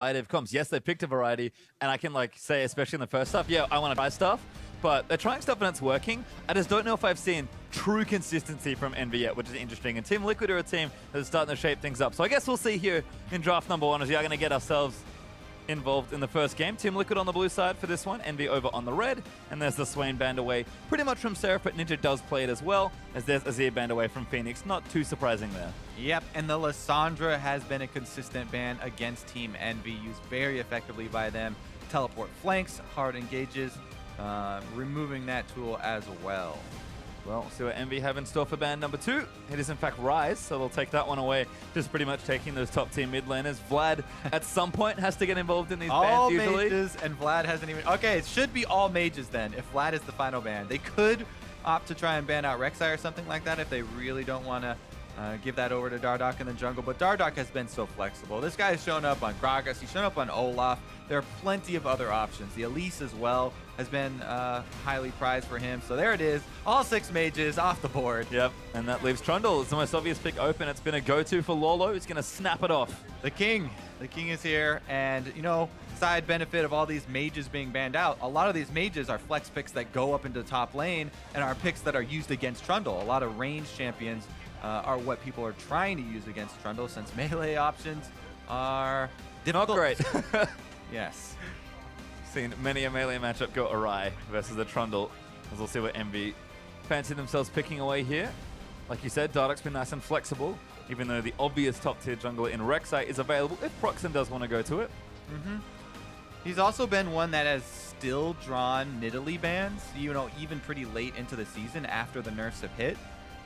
of comps. Yes, they picked a variety, and I can like say, especially in the first stuff, yeah, I want to try stuff, but they're trying stuff and it's working. I just don't know if I've seen true consistency from Envy yet, which is interesting. And Team Liquid are a team that's starting to shape things up. So I guess we'll see here in draft number 1 as we are going to get ourselves involved in the first game. Team Liquid on the blue side for this one, Envy over on the red, and there's the Swain band away pretty much from Seraph, but Ninja does play it as well, as there's Azir band away from Phoenix. Not too surprising there. Yep, and the Lissandra has been a consistent ban against Team Envy, used very effectively by them. Teleport flanks, hard engages, removing that tool as well. Well, we'll see what Envy have in store for band number 2. It is in fact Rise, so they'll take that one away. Just pretty much taking those top tier mid laners. Vlad at some point has to get involved in these bans usually. All mages, and Vlad hasn't even... Okay, it should be all mages then, if Vlad is the final ban. They could opt to try and ban out Rek'Sai or something like that if they really don't want to give that over to Dardoch in the jungle. But Dardoch has been so flexible. This guy has shown up on Gragas. He's shown up on Olaf. There are plenty of other options. The Elise as well has been highly prized for him. So there it is. All 6 mages off the board. Yep, and that leaves Trundle. It's the most obvious pick open. It's been a go-to for Lolo. He's going to snap it off. The king is here. And, you know, side benefit of all these mages being banned out, a lot of these mages are flex picks that go up into the top lane and are picks that are used against Trundle. A lot of ranged champions are what people are trying to use against Trundle, since melee options are difficult. Not great. Yes. Seen many a melee matchup go awry versus the Trundle, as we'll see what Envy fancy themselves picking away here. Like you said, Dardoch's been nice and flexible, even though the obvious top tier jungler in Rek'Sai is available if Proxen does want to go to it. He's also been one that has still drawn Nidalee bans, you know, even pretty late into the season after the nerfs have hit.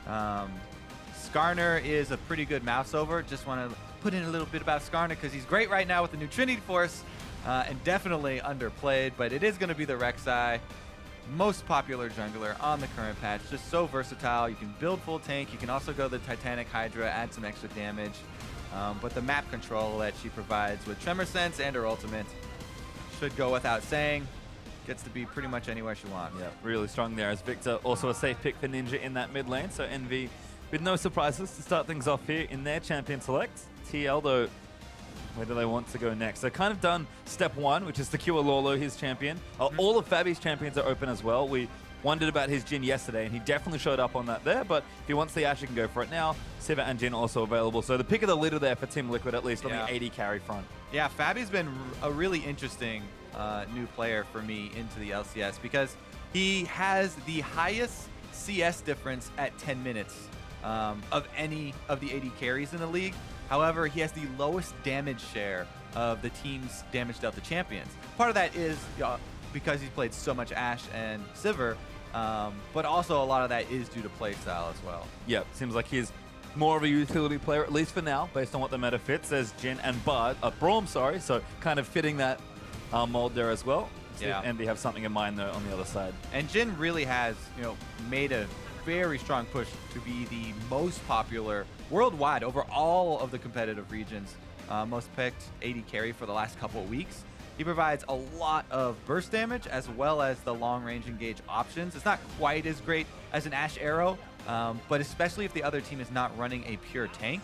Skarner is a pretty good mouse over. Just want to put in a little bit about Skarner because he's great right now with the new Trinity Force and definitely underplayed, but it is going to be the Rek'Sai, most popular jungler on the current patch. Just so versatile. You can build full tank. You can also go the Titanic Hydra, add some extra damage. But the map control that she provides with Tremor Sense and her ultimate should go without saying. Gets to be pretty much anywhere she wants. Yeah, really strong there as Victor. Also a safe pick for Ninja in that mid lane. So Envy with no surprises to start things off here in their champion select. TL though, where do they want to go next? They've kind of done step 1, which is secure Lolo, his champion. All of Fabi's champions are open as well. We wondered about his Jhin yesterday, and he definitely showed up on that there, but if he wants the Ashe, he can go for it now. Siva and Jhin also available. So the pick of the litter there for Team Liquid, at least on the 80 carry front. Yeah, Fabi's been a really interesting new player for me into the LCS because he has the highest CS difference at 10 minutes of any of the 80 carries in the league. However, he has the lowest damage share of the team's damage dealt to champions. Part of that is because he's played so much Ashe and Sivir, but also a lot of that is due to playstyle as well. Yeah, seems like he's more of a utility player, at least for now, based on what the meta fits. There's Jhin and Braum, sorry, so kind of fitting that mold there as well. Yeah. Envy have something in mind though on the other side. And Jhin really has, you know, made a very strong push to be the most popular worldwide over all of the competitive regions. Most picked 80 carry for the last couple of weeks. He provides a lot of burst damage as well as the long range engage options. It's not quite as great as an Ashe Arrow, but especially if the other team is not running a pure tank,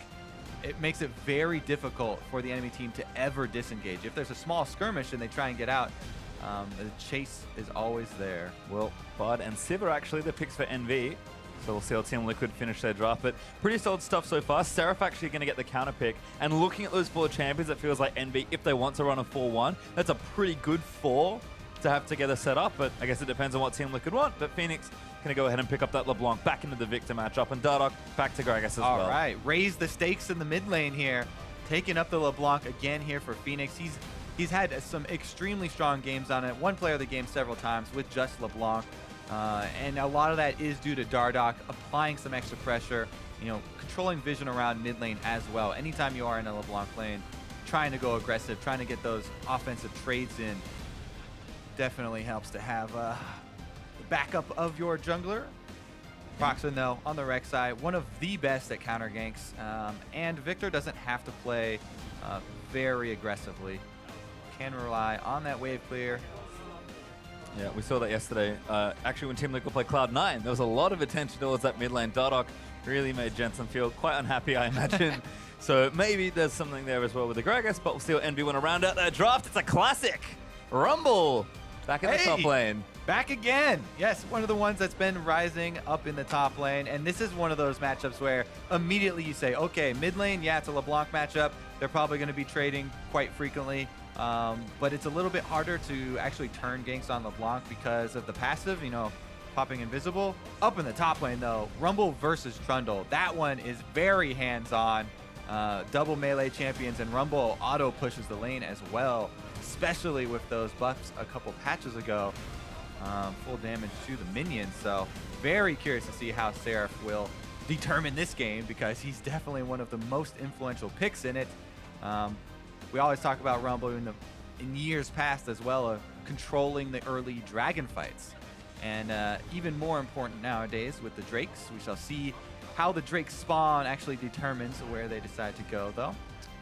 it makes it very difficult for the enemy team to ever disengage. If there's a small skirmish and they try and get out, the chase is always there. Well, Bard and Siv are actually the picks for NV, so we'll see how Team Liquid finish their draft, but pretty solid stuff so far. Seraph actually going to get the counter pick, and looking at those 4 champions, it feels like NV, if they want to run a 4-1, that's a pretty good 4 to have together set up, but I guess it depends on what Team Liquid want. But Phoenix going to go ahead and pick up that LeBlanc back into the Victor matchup, and Dardoch back to Gragas as well. All right, raise the stakes in the mid lane here, taking up the LeBlanc again here for Phoenix. He's had some extremely strong games on it. One player of the game several times with just LeBlanc. And a lot of that is due to Dardoch applying some extra pressure, you know, controlling vision around mid lane as well. Anytime you are in a LeBlanc lane, trying to go aggressive, trying to get those offensive trades in, definitely helps to have the backup of your jungler. Proxen, though, on the Rek'Sai, one of the best at counter ganks. And Victor doesn't have to play very aggressively. Can rely on that wave clear. Yeah, we saw that yesterday. Actually, when Team Liquid played Cloud9, there was a lot of attention towards that mid lane. Dardoch really made Jensen feel quite unhappy, I imagine, So maybe there's something there as well with the Gragas, but we'll see what EnVy want to round out that draft. It's a classic. Rumble back in the top lane. Back again. Yes, one of the ones that's been rising up in the top lane. And this is one of those matchups where immediately you say, okay, mid lane, yeah, it's a LeBlanc matchup. They're probably going to be trading quite frequently. But it's a little bit harder to actually turn ganks on LeBlanc because of the passive, you know, popping invisible. Up in the top lane, though, Rumble versus Trundle. That one is very hands-on. Double melee champions, and Rumble auto pushes the lane as well, especially with those buffs a couple patches ago. Full damage to the minions, so very curious to see how Seraph will determine this game because he's definitely one of the most influential picks in it. We always talk about Rumble in years past as well, of controlling the early dragon fights. And even more important nowadays with the Drakes. We shall see how the Drake spawn actually determines where they decide to go, though.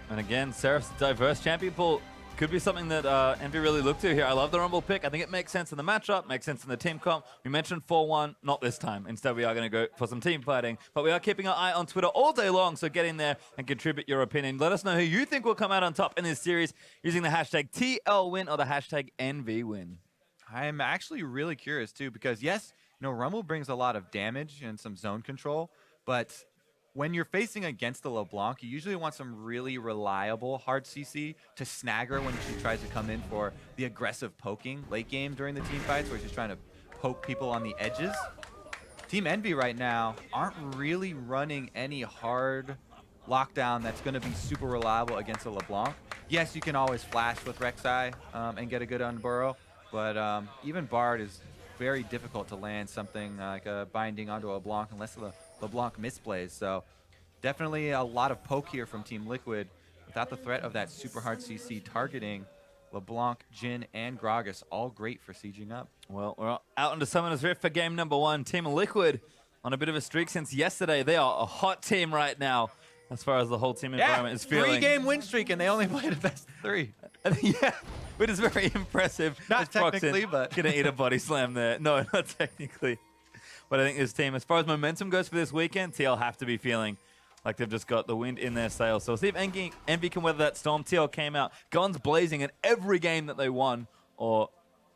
And again, Seraph's diverse champion pool could be something that EnVy really look to here. I love the Rumble pick. I think it makes sense in the matchup, makes sense in the team comp. We mentioned 4-1, not this time. Instead, we are going to go for some team fighting. But we are keeping our eye on Twitter all day long, so get in there and contribute your opinion. Let us know who you think will come out on top in this series using the hashtag TLWin or the hashtag EnVyWin. I'm actually really curious, too, because, yes, you know, Rumble brings a lot of damage and some zone control, but when you're facing against the LeBlanc, you usually want some really reliable hard CC to snag her when she tries to come in for the aggressive poking late game during the team fights, where she's trying to poke people on the edges. Team EnVy right now aren't really running any hard lockdown that's going to be super reliable against a LeBlanc. Yes, you can always flash with Rek'Sai and get a good unburrow, but even Bard is very difficult to land something like a binding onto a LeBlanc unless the LeBlanc misplays. So definitely a lot of poke here from Team Liquid without the threat of that super hard CC targeting. LeBlanc, Jhin, and Gragas all great for sieging up. Well, we're out into Summoner's Rift for game number 1. Team Liquid on a bit of a streak since yesterday. They are a hot team right now as far as the whole team environment is feeling. 3-game win streak, and they only played a best of 3. Yeah, which is very impressive. Not technically, but gonna eat a body slam there. No, not technically. But I think this team, as far as momentum goes for this weekend, TL have to be feeling like they've just got the wind in their sails. So we'll see if EnVy can weather that storm. TL came out guns blazing in every game that they won or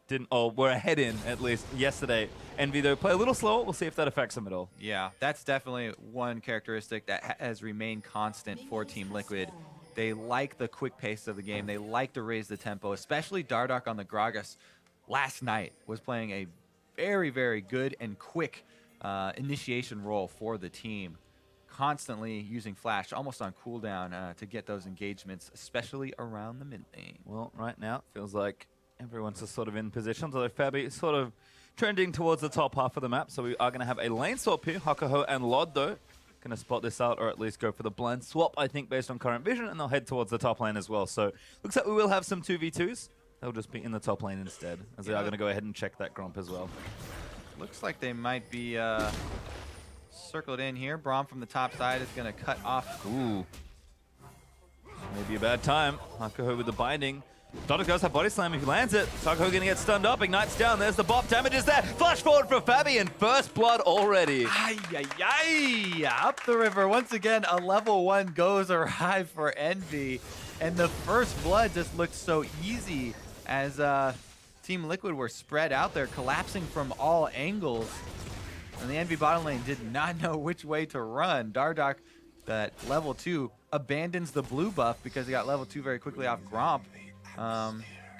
didn't, or were ahead in at least yesterday. EnVy though play a little slower. We'll see if that affects them at all. Yeah, that's definitely one characteristic that has remained constant for Team Liquid. They like the quick pace of the game. They like to raise the tempo, especially Dardoch on the Gragas last night was playing a very, very good and quick initiation role for the team. Constantly using Flash almost on cooldown to get those engagements, especially around the mid lane. Well, right now it feels like everyone's just sort of in position, although Fabi is sort of trending towards the top half of the map. So we are going to have a lane swap here. Hakuho and Lod, though, going to spot this out or at least go for the blind swap, I think, based on current vision, and they'll head towards the top lane as well. So looks like we will have some 2v2s. They'll just be in the top lane instead, as they are going to go ahead and check that Gromp as well. Looks like they might be circled in here. Braum from the top side is going to cut off. Ooh. Maybe a bad time. Hakuho with the binding. Dardoch does have body slam if he lands it. Hakuho going to get stunned up. Ignites down. There's the bop. Damage is there. Flash forward for Fabi and first blood already. Ay, ay, ay. Up the river. Once again, a level 1 goes awry for EnVy. And the first blood just looked so easy as Team Liquid were spread out there, collapsing from all angles. And the EnVy bottom lane did not know which way to run. Dardoch, that level 2, abandons the blue buff because he got level 2 very quickly off Gromp.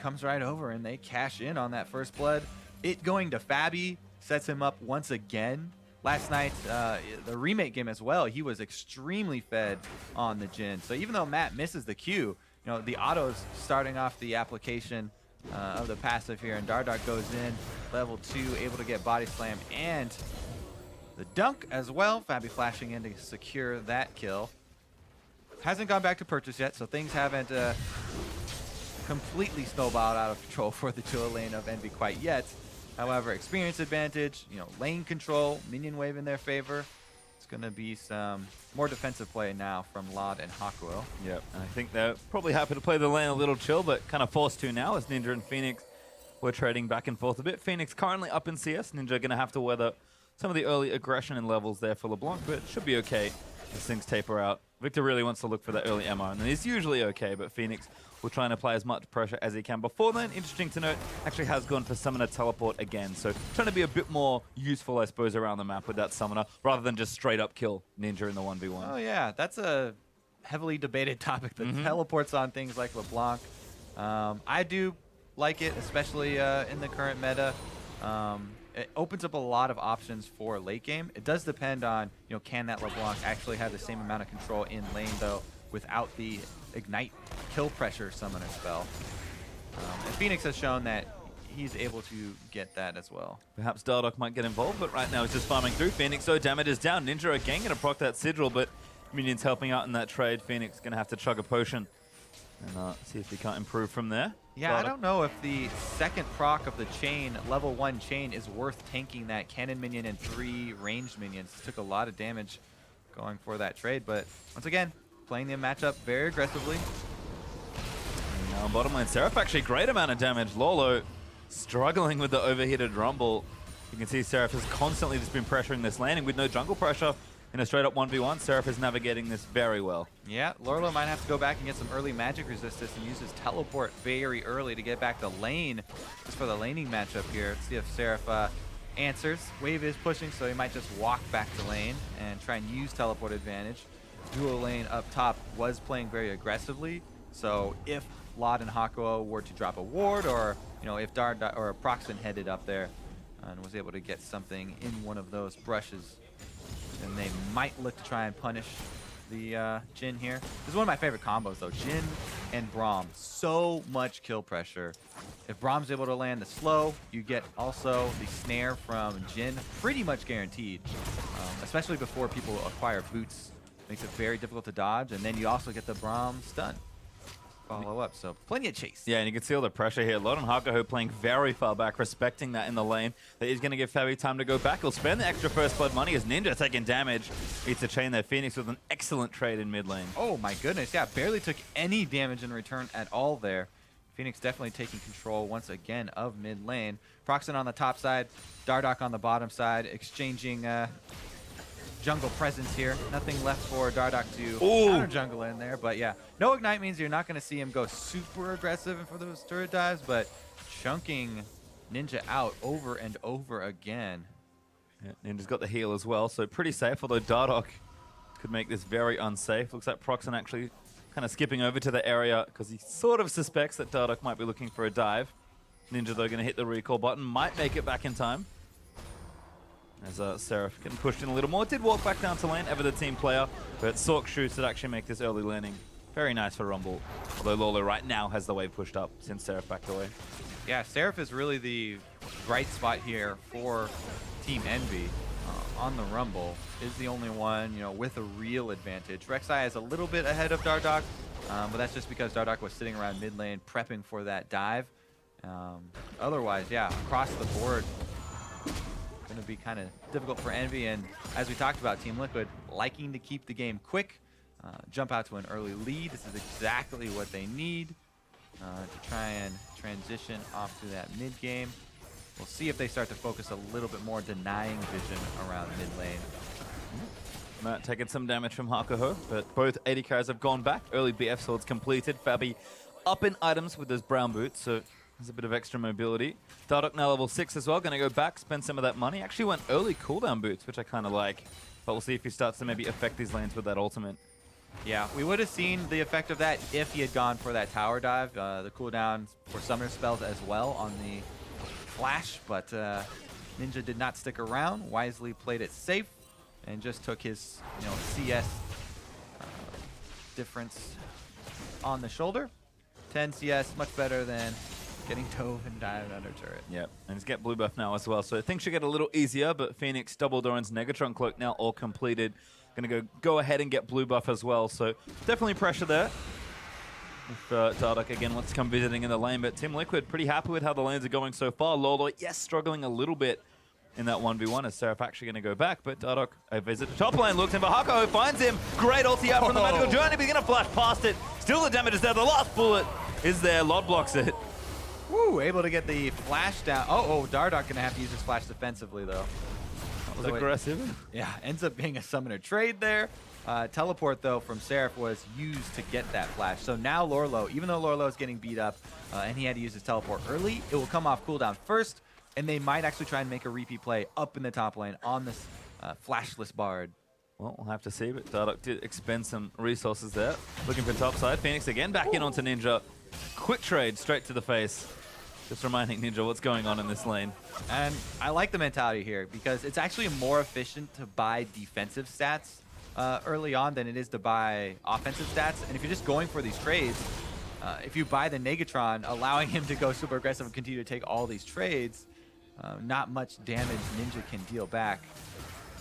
Comes right over and they cash in on that first blood. It going to Fabi sets him up once again. Last night, the remake game as well, he was extremely fed on the Jhin. So even though Matt misses the Q, you know, the auto's starting off the application of the passive here, and Dardoch goes in, level 2, able to get body slam and the dunk as well. Fabi flashing in to secure that kill. Hasn't gone back to purchase yet, so things haven't completely snowballed out of control for the dual lane of EnVy quite yet. However, experience advantage, you know, lane control, minion wave in their favor. It's going to be some more defensive play now from Lod and Hakuho. Yep, and I think they're probably happy to play the lane a little chill, but kind of forced to now as Ninja and Phoenix were trading back and forth a bit. Phoenix currently up in CS. Ninja going to have to weather some of the early aggression and levels there for LeBlanc, but it should be okay. as things taper out. Victor really wants to look for that early ammo, and he's usually okay, but Phoenix will try and apply as much pressure as he can. Before then, interesting to note, actually has gone for Summoner Teleport again, so trying to be a bit more useful, I suppose, around the map with that Summoner, rather than just straight up kill Ninja in the 1v1. Oh yeah, that's a heavily debated topic, the teleports on things like LeBlanc. I do like it, especially in the current meta. It opens up a lot of options for late game. It does depend on, can that LeBlanc actually have the same amount of control in lane, though, without the Ignite kill pressure summoner spell. And Phoenix has shown that he's able to get that as well. Perhaps Dardoch might get involved, but right now he's just farming through. Phoenix, so damage is down. Ninja again going to proc that Sigil, but Minions helping out in that trade. Phoenix going to have to chug a potion and see if he can't improve from there. Yeah, Dardoch. I don't know if the second proc of the chain, level 1 chain, is worth tanking that cannon minion and 3 ranged minions. Took a lot of damage going for that trade, but once again, playing the matchup very aggressively. And now bottom lane, Seraph actually great amount of damage. Lolo struggling with the overheated Rumble. You can see Seraph has constantly just been pressuring this landing with no jungle pressure. In a straight up 1v1, Seraph is navigating this very well. Yeah, Lolo might have to go back and get some early magic resistance and use his teleport very early to get back to lane. Just for the laning matchup here. Let's see if Seraph answers. Wave is pushing, so he might just walk back to lane and try and use teleport advantage. Duo lane up top was playing very aggressively, so if Lod and Hakuo were to drop a ward, or if Dardoch or Proxen headed up there and was able to get something in one of those brushes, then they might look to try and punish the Jhin here. This is one of my favorite combos though, Jhin and Braum. So much kill pressure. If Braum's able to land the slow, you get also the snare from Jhin, pretty much guaranteed, especially before people acquire boots. Makes it very difficult to dodge, and then you also get the Braum stun follow up, so plenty of chase. Yeah, and you can see all the pressure here. Lod and Hakuo playing very far back, respecting that in the lane. That is going to give Fabi time to go back. He'll spend the extra first blood money as Ninja taking damage. Beats the chain there. Phoenix with an excellent trade in mid lane. Oh my goodness, yeah, barely took any damage in return at all there. Phoenix definitely taking control once again of mid lane. Proxen on the top side, Dardoch on the bottom side, exchanging jungle presence here. Nothing left for Dardoch to counter jungle in there, but yeah. No Ignite means you're not going to see him go super aggressive for those turret dives, but chunking Ninja out over and over again. Yeah, Ninja's got the heal as well, so pretty safe, although Dardoch could make this very unsafe. Looks like Proxen actually kind of skipping over to the area because he sort of suspects that Dardoch might be looking for a dive. Ninja, though, going to hit the recall button. Might make it back in time. As Seraph getting pushed in a little more. Did walk back down to lane, ever the team player. But Sork shoots that actually make this early landing very nice for Rumble. Although Lolo right now has the wave pushed up since Seraph backed away. Yeah, Seraph is really the bright spot here for Team Envy. On the Rumble is the only one, with a real advantage. Rek'Sai is a little bit ahead of Dardoch, but that's just because Dardoch was sitting around mid lane prepping for that dive. Otherwise, yeah, across the board, going to be kind of difficult for Envy, and as we talked about, Team Liquid liking to keep the game quick, jump out to an early lead. This is exactly what they need to try and transition off to that mid game. We'll see if they start to focus a little bit more denying vision around mid lane. Matt taking some damage from Hakuo, but both AD carries have gone back. Early BF swords completed. Fabi up in items with those brown boots, so there's a bit of extra mobility. Dardoch now level 6 as well, going to go back, spend some of that money. Actually went early cooldown boots, which I kind of like. But we'll see if he starts to maybe affect these lanes with that ultimate. Yeah, we would have seen the effect of that if he had gone for that tower dive. The cooldown for summoner spells as well on the flash, but Ninja did not stick around, wisely played it safe, and just took his CS difference on the shoulder. 10 CS, much better than getting dove and dived under turret. Yep, and he's got blue buff now as well, so things should get a little easier, but Phoenix, Double Doran's Negatron Cloak now all completed. Gonna go ahead and get blue buff as well, so definitely pressure there. If Dardoch again wants to come visiting in the lane, but Team Liquid pretty happy with how the lanes are going so far. Lolo, yes, struggling a little bit in that 1v1 as Seraph actually going to go back, but Dardoch a visit to top lane, looks in for Hakuo, finds him. Great ulti out from the Magical Journey, but he's going to flash past it. Still the damage is there. The last bullet is there. Lod blocks it. Woo, able to get the flash down. Dardoch going to have to use his flash defensively, though. That was aggressive. Yeah, ends up being a summoner trade there. Teleport, though, from Seraph was used to get that flash. So now Lorlo, even though Lorlo is getting beat up and he had to use his teleport early, it will come off cooldown first, and they might actually try and make a repeat play up in the top lane on this flashless Bard. Well, we'll have to see, but Dardoch did expend some resources there. Looking for top side. Phoenix again back in onto Ninja. Quick trade straight to the face. Just reminding Ninja what's going on in this lane. And I like the mentality here because it's actually more efficient to buy defensive stats early on than it is to buy offensive stats. And if you're just going for these trades, if you buy the Negatron, allowing him to go super aggressive and continue to take all these trades, not much damage Ninja can deal back.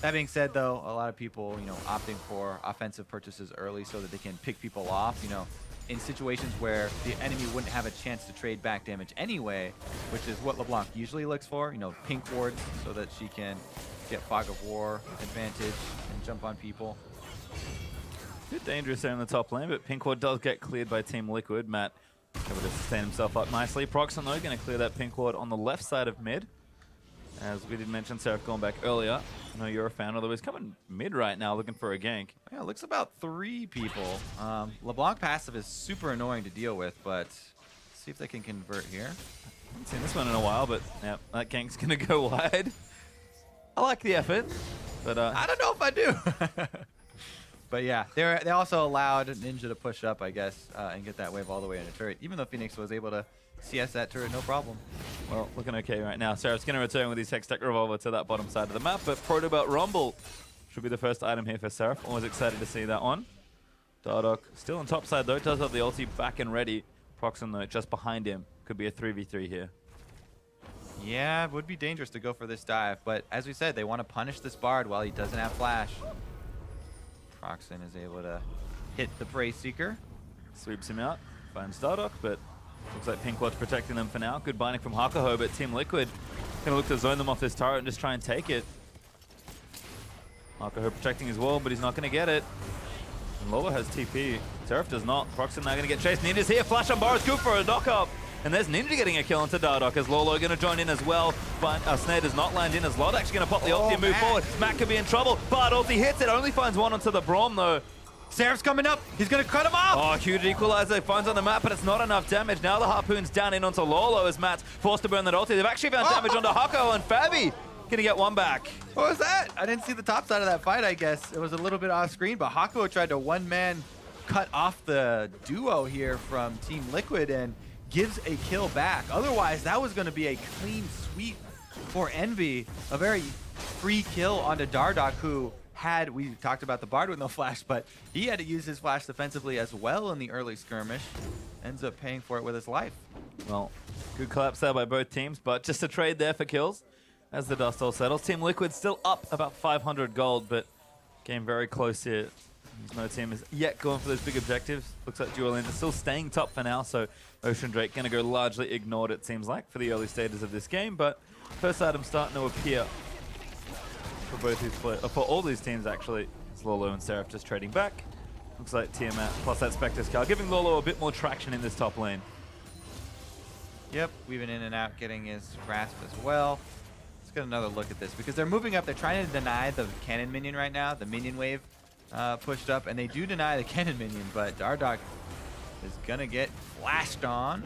That being said, though, a lot of people, opting for offensive purchases early so that they can pick people off, in situations where the enemy wouldn't have a chance to trade back damage anyway, which is what LeBlanc usually looks for, pink wards so that she can get Fog of War advantage and jump on people. A bit dangerous there in the top lane, but pink ward does get cleared by Team Liquid. Matt able to sustain himself up nicely. Proxon, though, going to clear that pink ward on the left side of mid. As we did mention, Seraph going back earlier. I know you're a fan, although he's coming mid right now looking for a gank. Yeah, it looks about 3 people. LeBlanc passive is super annoying to deal with, but see if they can convert here. Haven't seen this one in a while, but yeah, that gank's going to go wide. I like the effort, but I don't know if I do. But yeah, they also allowed Ninja to push up, I guess, and get that wave all the way in a turret, even though Phoenix was able to CS that turret, no problem. Well, looking okay right now. Seraph's going to return with his Hextech Revolver to that bottom side of the map, but Protobelt Rumble should be the first item here for Seraph. Always excited to see that one. Dardoch still on top side, though. Does have the ulti back and ready. Proxon, though, just behind him. Could be a 3v3 here. Yeah, it would be dangerous to go for this dive, but as we said, they want to punish this Bard while he doesn't have flash. Proxon is able to hit the Prey Seeker. Sweeps him out, finds Dardoch, but looks like Pink Ward's protecting them for now. Good binding from Hakuho, but Team Liquid going to look to zone them off this turret and just try and take it. Hakuho protecting his wall, but he's not going to get it. And Lola has TP. Seraph does not. Proxon now going to get chased. Ninja's here. Flash on Boris. Good for a knock-up. And there's Ninja getting a kill onto Dardoch as Lolo going to join in as well. But Snare does not land in as Lot actually going to pop the ulti and move forward. Matt could be in trouble. Bard ulti hits it. Only finds one onto the Braum though. Seraph's coming up. He's going to cut him off. Oh, huge equalizer. Finds on the map, but it's not enough damage. Now the Harpoon's down in onto Lolo as Matt's forced to burn that ulti. They've actually found damage onto Hakuho, and Fabi going to get one back. What was that? I didn't see the top side of that fight, I guess. It was a little bit off screen, but Hakuho tried to one-man cut off the duo here from Team Liquid and gives a kill back. Otherwise, that was going to be a clean sweep for Envy. A very free kill onto Dardoch, who we talked about the Bard with no flash, but he had to use his flash defensively as well in the early skirmish. Ends up paying for it with his life. Well, good collapse there by both teams, but just a trade there for kills as the dust all settles. Team Liquid still up about 500 gold, but game very close here. No team is yet going for those big objectives. Looks like Dual End is still staying top for now, so Ocean Drake going to go largely ignored, it seems like, for the early stages of this game, but first item starting to appear for all these teams, actually. It's Lolo and Seraph just trading back. Looks like Tiamat plus that Spectre's Car, giving Lolo a bit more traction in this top lane. Yep, weaving in and out, getting his grasp as well. Let's get another look at this, because they're moving up. They're trying to deny the cannon minion right now. The minion wave pushed up, and they do deny the cannon minion, but Dardoch is going to get flashed on.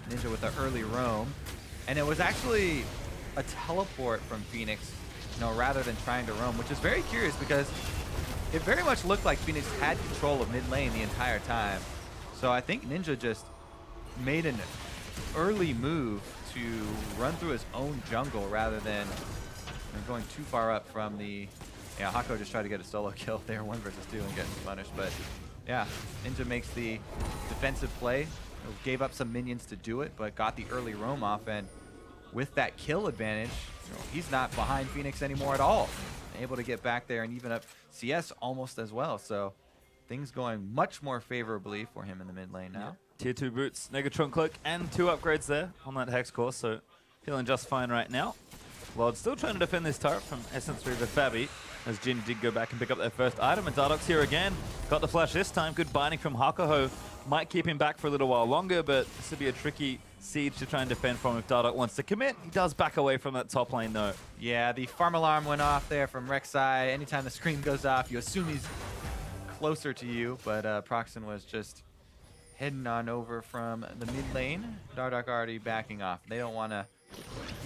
Ninja with the early roam. And it was actually a teleport from Phoenix, rather than trying to roam, which is very curious because it very much looked like Phoenix had control of mid lane the entire time. So I think Ninja just made an early move to run through his own jungle rather than going too far up from the... Yeah, Hakuho just tried to get a solo kill there, 1 versus 2, and getting punished. But yeah, Ninja makes the defensive play, gave up some minions to do it, but got the early roam off, and with that kill advantage, he's not behind Phoenix anymore at all. Able to get back there and even up CS almost as well. So things going much more favorably for him in the mid lane now. Yeah. Tier 2 boots, Negatron Cloak, and 2 upgrades there on that Hex course, so feeling just fine right now. Lord still trying to defend this turret from Essence Reaver Fabi, as Jin did go back and pick up their first item, and Dardoch's here again. Got the flash this time. Good binding from Hakuho. Might keep him back for a little while longer, but this would be a tricky siege to try and defend from if Dardoch wants to commit. He does back away from that top lane though. Yeah, the farm alarm went off there from Rek'Sai. Anytime the screen goes off, you assume he's closer to you, but Proxen was just heading on over from the mid lane. Dardoch already backing off. They don't want to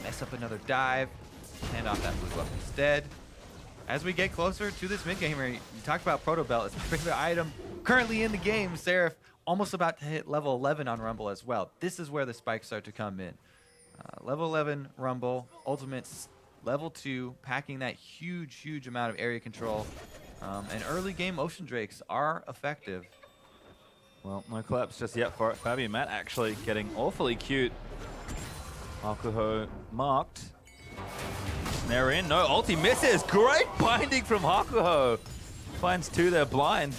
mess up another dive. Hand off that blue buff instead. As we get closer to this mid gamer, you talked about Proto Belt. It's my favorite item currently in the game. Seraph almost about to hit level 11 on Rumble as well. This is where the spikes start to come in. Level 11 Rumble, ultimates level 2, packing that huge amount of area control. And early game Ocean Drakes are effective. Well, no collapse just yet for it. Fabi and Matt actually getting awfully cute. Hakuho marked. They're in. No, ulti misses. Great binding from Hakuho. Finds 2 there blind.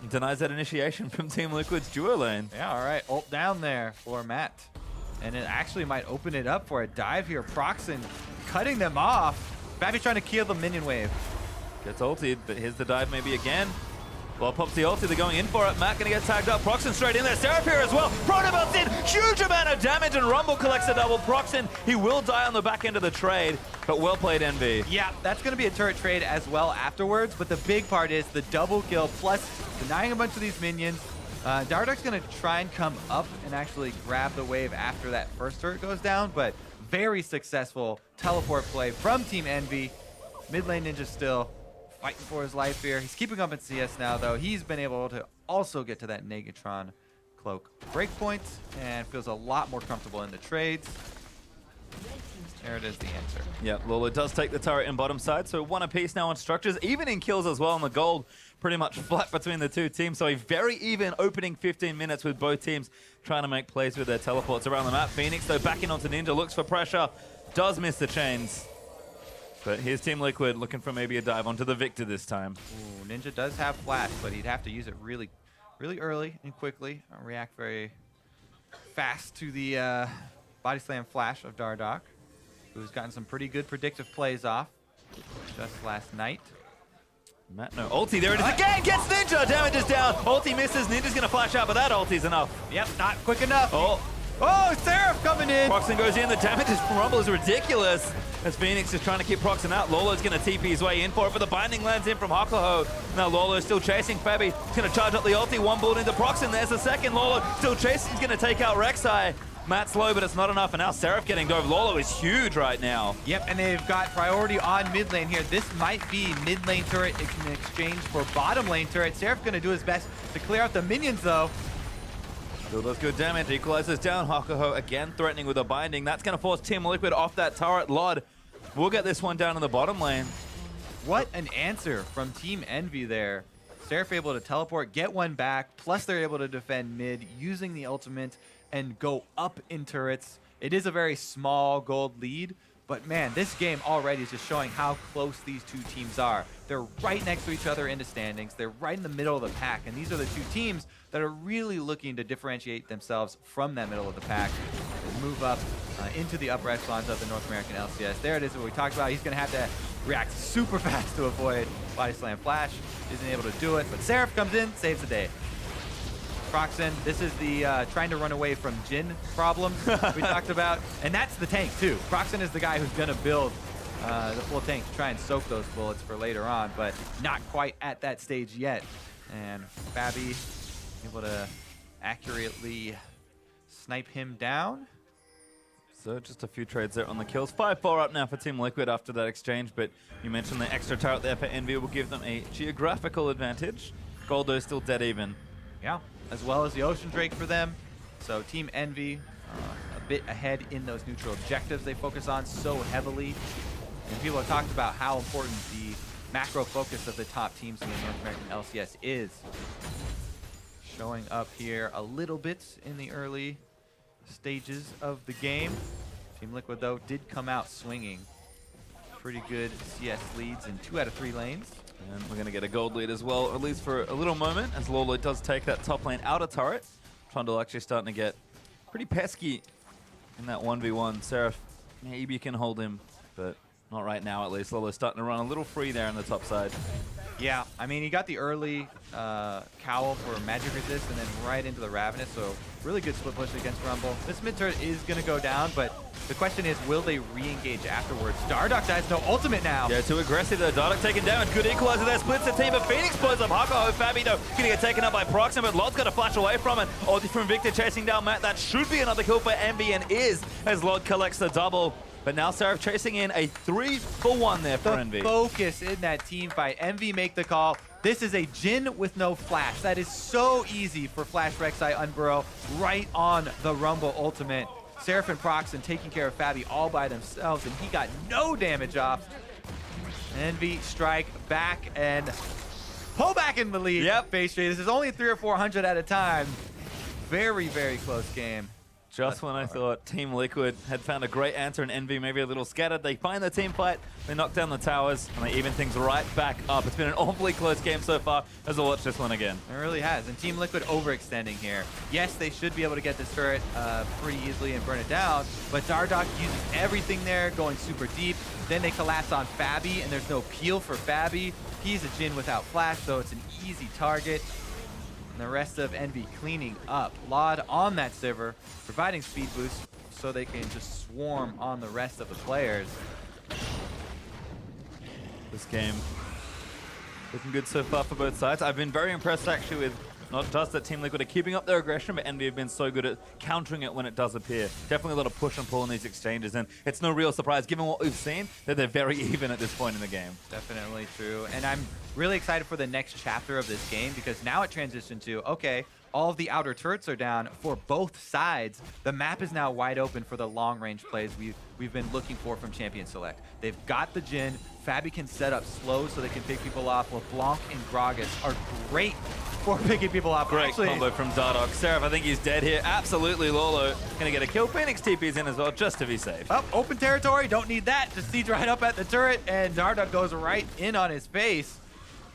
And denies that initiation from Team Liquid's duo lane. Yeah, all right. Ult down there for Matt. And it actually might open it up for a dive here. Proxen cutting them off. Fabi's trying to kill the minion wave. Gets ulted, but here's the dive maybe again. Well, pops the ulti, they're going in for it. Matt gonna get tagged up. Proxen straight in there. Seraph here as well. Protobelt's in. Huge amount of damage, and Rumble collects a double. Proxen, he will die on the back end of the trade, but well played, Envy. Yeah, that's going to be a turret trade as well afterwards, but the big part is the double kill plus denying a bunch of these minions. Dardoch's going to try and come up and actually grab the wave after that first turret goes down, but very successful teleport play from Team Envy. Mid lane Ninja still fighting for his life here. He's keeping up in CS now, though. He's been able to also get to that Negatron cloak breakpoint and feels a lot more comfortable in the trades. There it is, the answer. Yeah, Lola does take the turret in bottom side, so 1 apiece now on structures, even in kills as well, and the gold pretty much flat between the two teams. So a very even opening 15 minutes with both teams trying to make plays with their teleports around the map. Phoenix, though, backing onto Ninja, looks for pressure, does miss the chains. But here's Team Liquid looking for maybe a dive onto the Victor this time. Ooh, Ninja does have flash, but he'd have to use it really early and quickly. React very fast to the body slam flash of Dardoch, who's gotten some pretty good predictive plays off just last night. Matt, no ulti, there it is again, gets Ninja, damage is down, ulti misses, Ninja's gonna flash out, but that ulti's enough. Yep, not quick enough. Oh, Seraph coming in. Proxen goes in, the damage from Rumble is ridiculous. As Phoenix is trying to keep Proxen out, Lolo's gonna TP his way in for it, but the binding lands in from Hakuho. Now Lolo's still chasing Fabi, he's gonna charge up the ulti, 1 bullet into Proxen, there's the second, Lolo still chasing, he's gonna take out Rek'Sai. Matt's low, but it's not enough, and now Seraph getting dove. Lolo is huge right now. Yep, and they've got priority on mid lane here. This might be mid lane turret in exchange for bottom lane turret. Seraph's gonna do his best to clear out the minions, though. Still does good damage, equalizes down. Hakuho again threatening with a binding. That's gonna force Team Liquid off that turret. Lod will get this one down in the bottom lane. What an answer from Team Envy there. Seraph able to teleport, get one back, plus they're able to defend mid using the ultimate and go up in turrets. It is a very small gold lead, but man, this game already is just showing how close these two teams are. They're right next to each other in the standings. They're right in the middle of the pack, and these are the two teams that are really looking to differentiate themselves from that middle of the pack and move up into the upper echelons of the North American LCS. There it is, what we talked about. He's going to have to react super fast to avoid body slam flash. Isn't able to do it, but Seraph comes in, saves the day. Proxen, this is the trying to run away from Jhin problems we talked about, and that's the tank too. Proxen is the guy who's going to build the full tank to try and soak those bullets for later on, but not quite at that stage yet. And Fabi able to accurately snipe him down. So just a few trades there on the kills. 5-4 up now for Team Liquid after that exchange, but you mentioned the extra turret there for Envy will give them a geographical advantage. Goldo still dead even. Yeah, as well as the Ocean Drake for them. So Team Envy a bit ahead in those neutral objectives they focus on so heavily. And people have talked about how important the macro focus of the top teams in the North American LCS is. Showing up here a little bit in the early stages of the game. Team Liquid, though, did come out swinging. Pretty good CS leads in 2 out of 3 lanes. And we're going to get a gold lead as well, at least for a little moment, as Lolo does take that top lane outer turret. Trundle actually starting to get pretty pesky in that 1v1. Seraph maybe can hold him, but not right now at least. Lolo's starting to run a little free there on the top side. Yeah, I mean, he got the early cowl for magic resist and then right into the Ravenous, so really good split push against Rumble. This mid turret is going to go down, but The question is, will they re-engage afterwards? Dardoch has no ultimate now. Yeah, too aggressive though. Dardoch taking damage. Good equalizer there. Splits the team, but Phoenix blows up Hakuho. Fabi though gonna get taken up by Proxima, but Lod's got to flash away from it. Ulti from Victor chasing down Matt. That should be another kill for Envy, and is, as Lod collects the double. But now Seraph chasing in a 3-for-1 there for Envy. Focus in that team fight. Envy make the call. This is a Jhin with no flash. That is so easy for Flash Rek'Sai Unburrow right on the Rumble ultimate. Seraph and Proxen taking care of Fabi all by themselves, and he got no damage off. Envy strike back and pull back in the lead. Yep. Face Trade. This is only 300 or 400 at a time. Very, very close game. Just when I thought Team Liquid had found a great answer and Envy maybe a little scattered, they find the team fight, they knock down the towers, and they even things right back up. It's been an awfully close game so far as we'll watch this one again. It really has. And Team Liquid overextending here. Yes, they should be able to get this turret pretty easily and burn it down, but Dardoch uses everything there, going super deep. Then they collapse on Fabi, and there's no peel for Fabi. He's a Jhin without flash, so it's an easy target. And the rest of Envy cleaning up. Lod on that Sivir, providing speed boost so they can just swarm on the rest of the players. This game looking good so far for both sides. I've been very impressed actually with not just that Team Liquid are keeping up their aggression, but Envy have been so good at countering it when it does appear. Definitely a lot of push and pull in these exchanges, and it's no real surprise given what we've seen that they're very even at this point in the game. Definitely true. And I'm really excited for the next chapter of this game, because now it transitioned to, okay, all of the outer turrets are down for both sides. The map is now wide open for the long-range plays we've been looking for from Champion Select. They've got the Jhin. Fabi can set up slow so they can pick people off. LeBlanc and Gragas are great for picking people off. Great combo from Dardoch. Seraph, I think he's dead here. Absolutely, Lolo gonna get a kill. Phoenix TP's in as well, just to be safe. Up, open territory, don't need that. Just siege right up at the turret, and Dardoch goes right in on his face.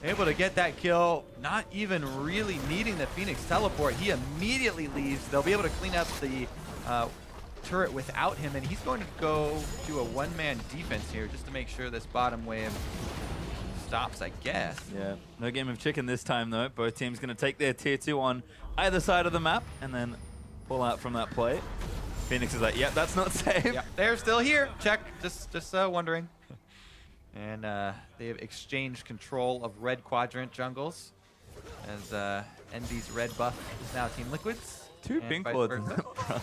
Able to get that kill, not even really needing the Phoenix teleport. He immediately leaves. They'll be able to clean up the turret without him, and he's going to go do a one-man defense here just to make sure this bottom wave stops, I guess. Yeah, no game of chicken this time though. Both teams going to take their tier 2 on either side of the map and then pull out from that play. Phoenix is like, yep, that's not safe. Yep, they're still here. Check, just wondering. And they have exchanged control of red quadrant jungles as Envy's red buff is now Team Liquid's. Two pink wards in the brush.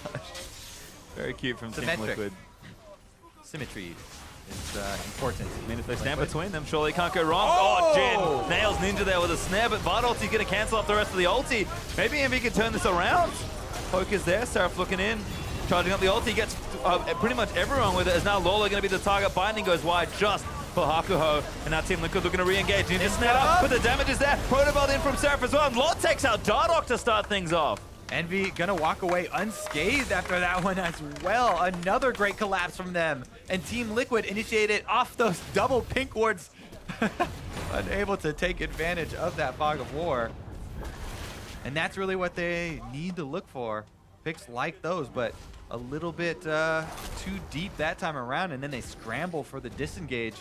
Very cute from Team Liquid. Symmetry is important. I mean, if they stand between them, surely can't go wrong. Oh, Jhin nails Ninja there with a snare, but Vard ulti's going to cancel off the rest of the ulti. Maybe Envy can turn this around. Poker's there, Seraph looking in. Charging up the ulti, gets pretty much everyone with it, as now Lola going to be the target. Binding goes wide just for Hakuho, and now Team Liquid looking to re-engage. Ninja snare up, but the damage is there. Protobelt in from Seraph as well, and Lord takes out Dardoch to start things off. Envy gonna walk away unscathed after that one as well. Another great collapse from them. And Team Liquid initiated off those double pink wards. Unable to take advantage of that fog of war. And that's really what they need to look for. Picks like those, but a little bit too deep that time around, and then they scramble for the disengage.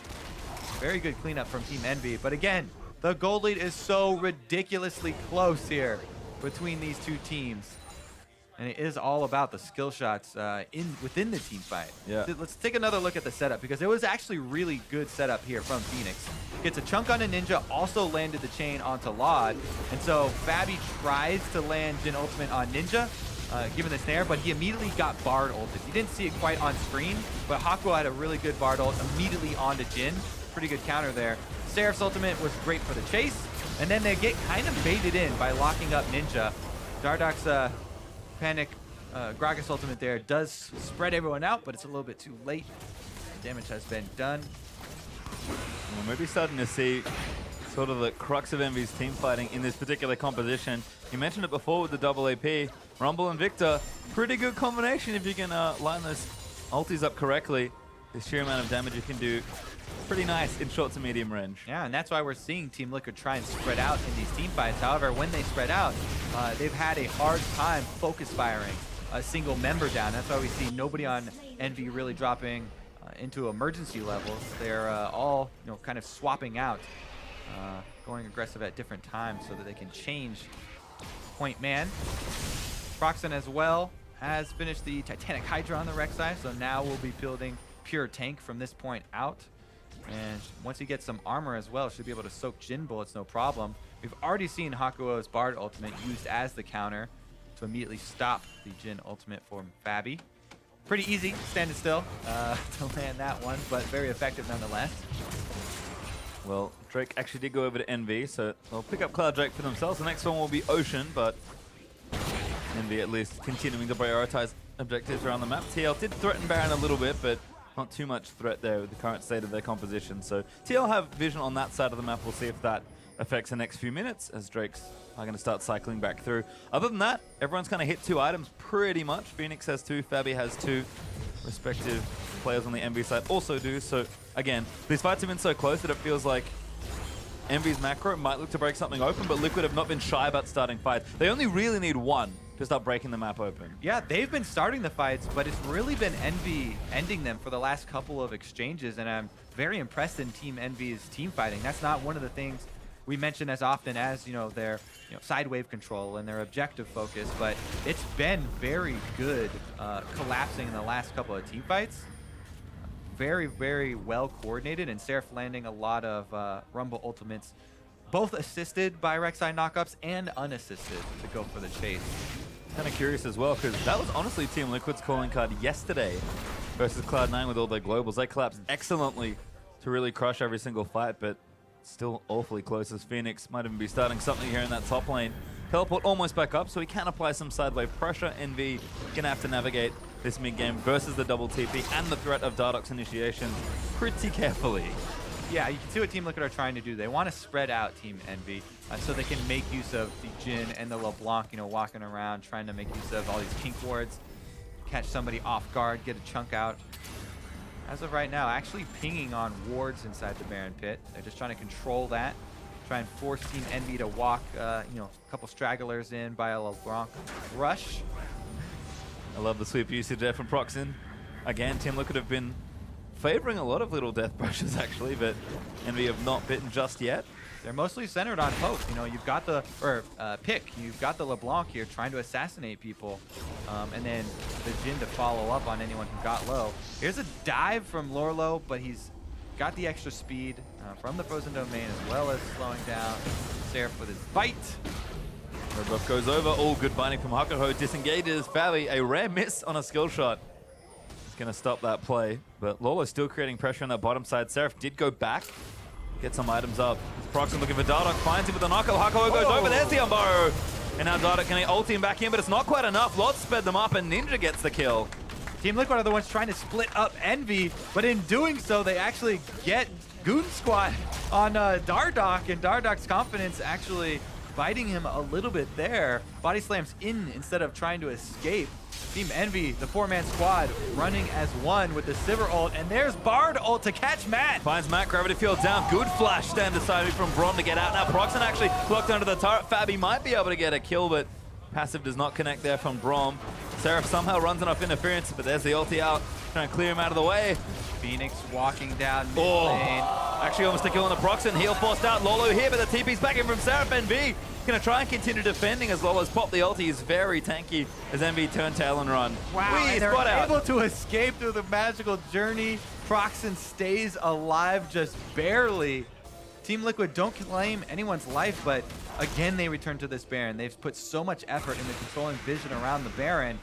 Very good cleanup from Team Envy. But again, the gold lead is so ridiculously close here between these two teams. And it is all about the skill shots within the team fight. Yeah. Let's take another look at the setup, because it was actually really good setup here from Phoenix. Gets a chunk on a Ninja, also landed the chain onto Lod. And so Fabi tries to land Jhin ultimate on Ninja, given the snare, but he immediately got Bard ulted. You didn't see it quite on screen, but Hakuho had a really good Bard ult immediately onto Jhin. Pretty good counter there. Seraph's ultimate was great for the chase, and then they get kind of baited in by locking up Ninja. Dardoch's panic Gragas ultimate there does spread everyone out, but it's a little bit too late. Damage has been done. Well, maybe starting to see sort of the crux of Envy's team fighting in this particular composition. You mentioned it before with the double AP. Rumble and Victor, pretty good combination if you can line those ultis up correctly. The sheer amount of damage you can do, pretty nice in short to medium range. Yeah, and that's why we're seeing Team Liquid try and spread out in these team fights. However, when they spread out, they've had a hard time focus firing a single member down. That's why we see nobody on Envy really dropping into emergency levels. They're all, kind of swapping out, going aggressive at different times so that they can change point man. Proxen as well, has finished the Titanic Hydra on the Rek'Sai, so now we'll be building pure tank from this point out. And once he gets some armor as well, should be able to soak Jhin bullets no problem. We've already seen Hakuo's Bard ultimate used as the counter to immediately stop the Jhin ultimate from Fabi. Pretty easy, standing still, to land that one, but very effective nonetheless. Well, Drake actually did go over to Envy, so they'll pick up Cloud Drake for themselves. The next one will be Ocean, but Envy at least continuing to prioritize objectives around the map. TL did threaten Baron a little bit, but not too much threat there with the current state of their composition. So TL have vision on that side of the map. We'll see if that affects the next few minutes as Drakes are going to start cycling back through. Other than that, everyone's kind of hit 2 items pretty much. Phoenix has 2, Fabi has 2. Respective players on the Envy side also do. So again, these fights have been so close that it feels like Envy's macro might look to break something open, but Liquid have not been shy about starting fights. They only really need one to start breaking the map open. Yeah, they've been starting the fights, but it's really been Envy ending them for the last couple of exchanges, and I'm very impressed in Team Envy's team fighting. That's not one of the things we mention as often as, their side wave control and their objective focus, but it's been very good collapsing in the last couple of team fights. Very, very well coordinated, and Seraph landing a lot of Rumble ultimates, both assisted by Rek'Sai knockups and unassisted to go for the chase. Kind of curious as well, because that was honestly Team Liquid's calling card yesterday versus Cloud9 with all their globals. They collapsed excellently to really crush every single fight, but still awfully close as Phoenix might even be starting something here in that top lane. Teleport almost back up, so he can apply some side wave pressure. Envy gonna have to navigate this mid game versus the double TP and the threat of Dardoch's initiation pretty carefully. Yeah, you can see what Team Liquid are trying to do. They want to spread out Team Envy so they can make use of the Jhin and the LeBlanc, walking around, trying to make use of all these kink wards, catch somebody off guard, get a chunk out. As of right now, actually pinging on wards inside the Baron pit. They're just trying to control that, try and force Team Envy to walk, a couple stragglers in by a LeBlanc rush. I love the sweep usage there from Proxin. Again, Team Liquid have been favoring a lot of little death brushes actually, but Envy have not bitten just yet. They're mostly centered on Poke. You've got the, Pick, you've got the LeBlanc here trying to assassinate people, and then the Jhin to follow up on anyone who got low. Here's a dive from Lorlo, but he's got the extra speed from the Frozen Domain, as well as slowing down Seraph with his bite. Red buff goes over. All good binding from Hakuho. Disengages Fabi. A rare miss on a skill shot. It's going to stop that play. But Lolo's still creating pressure on that bottom side. Seraph did go back. Get some items up. Proxim looking for Dardoch. Finds him with the knockout. Hakuho goes over. There's the Umbaro. And now Dardoch can ult him back in, but it's not quite enough. Lot sped them up and Ninja gets the kill. Team Liquid are the ones trying to split up Envy, but in doing so, they actually get Goon Squad on Dardoch, and Dardoch's confidence actually biting him a little bit there. Body slams in instead of trying to escape. Team Envy, the 4-man squad, running as one with the Sivir ult, and there's Bard ult to catch Matt. Finds Matt, gravity field down. Good flash stand decided from Braum to get out. Now Proxin actually blocked under the turret. Fabi might be able to get a kill, but passive does not connect there from Braum. Seraph somehow runs enough interference, but there's the ulti out, trying to clear him out of the way. Phoenix walking down mid lane. Actually almost a kill on the Proxin. Heal forced out. Lolo here, but the TP's back in from Seraph. Envy gonna try and continue defending as Lolo's popped the ulti. He's very tanky as Envy turn tail and run. Wow, and they're able to escape through the magical journey. Proxin stays alive just barely. Team Liquid don't claim anyone's life, but again, they return to this Baron. They've put so much effort into controlling vision around the Baron.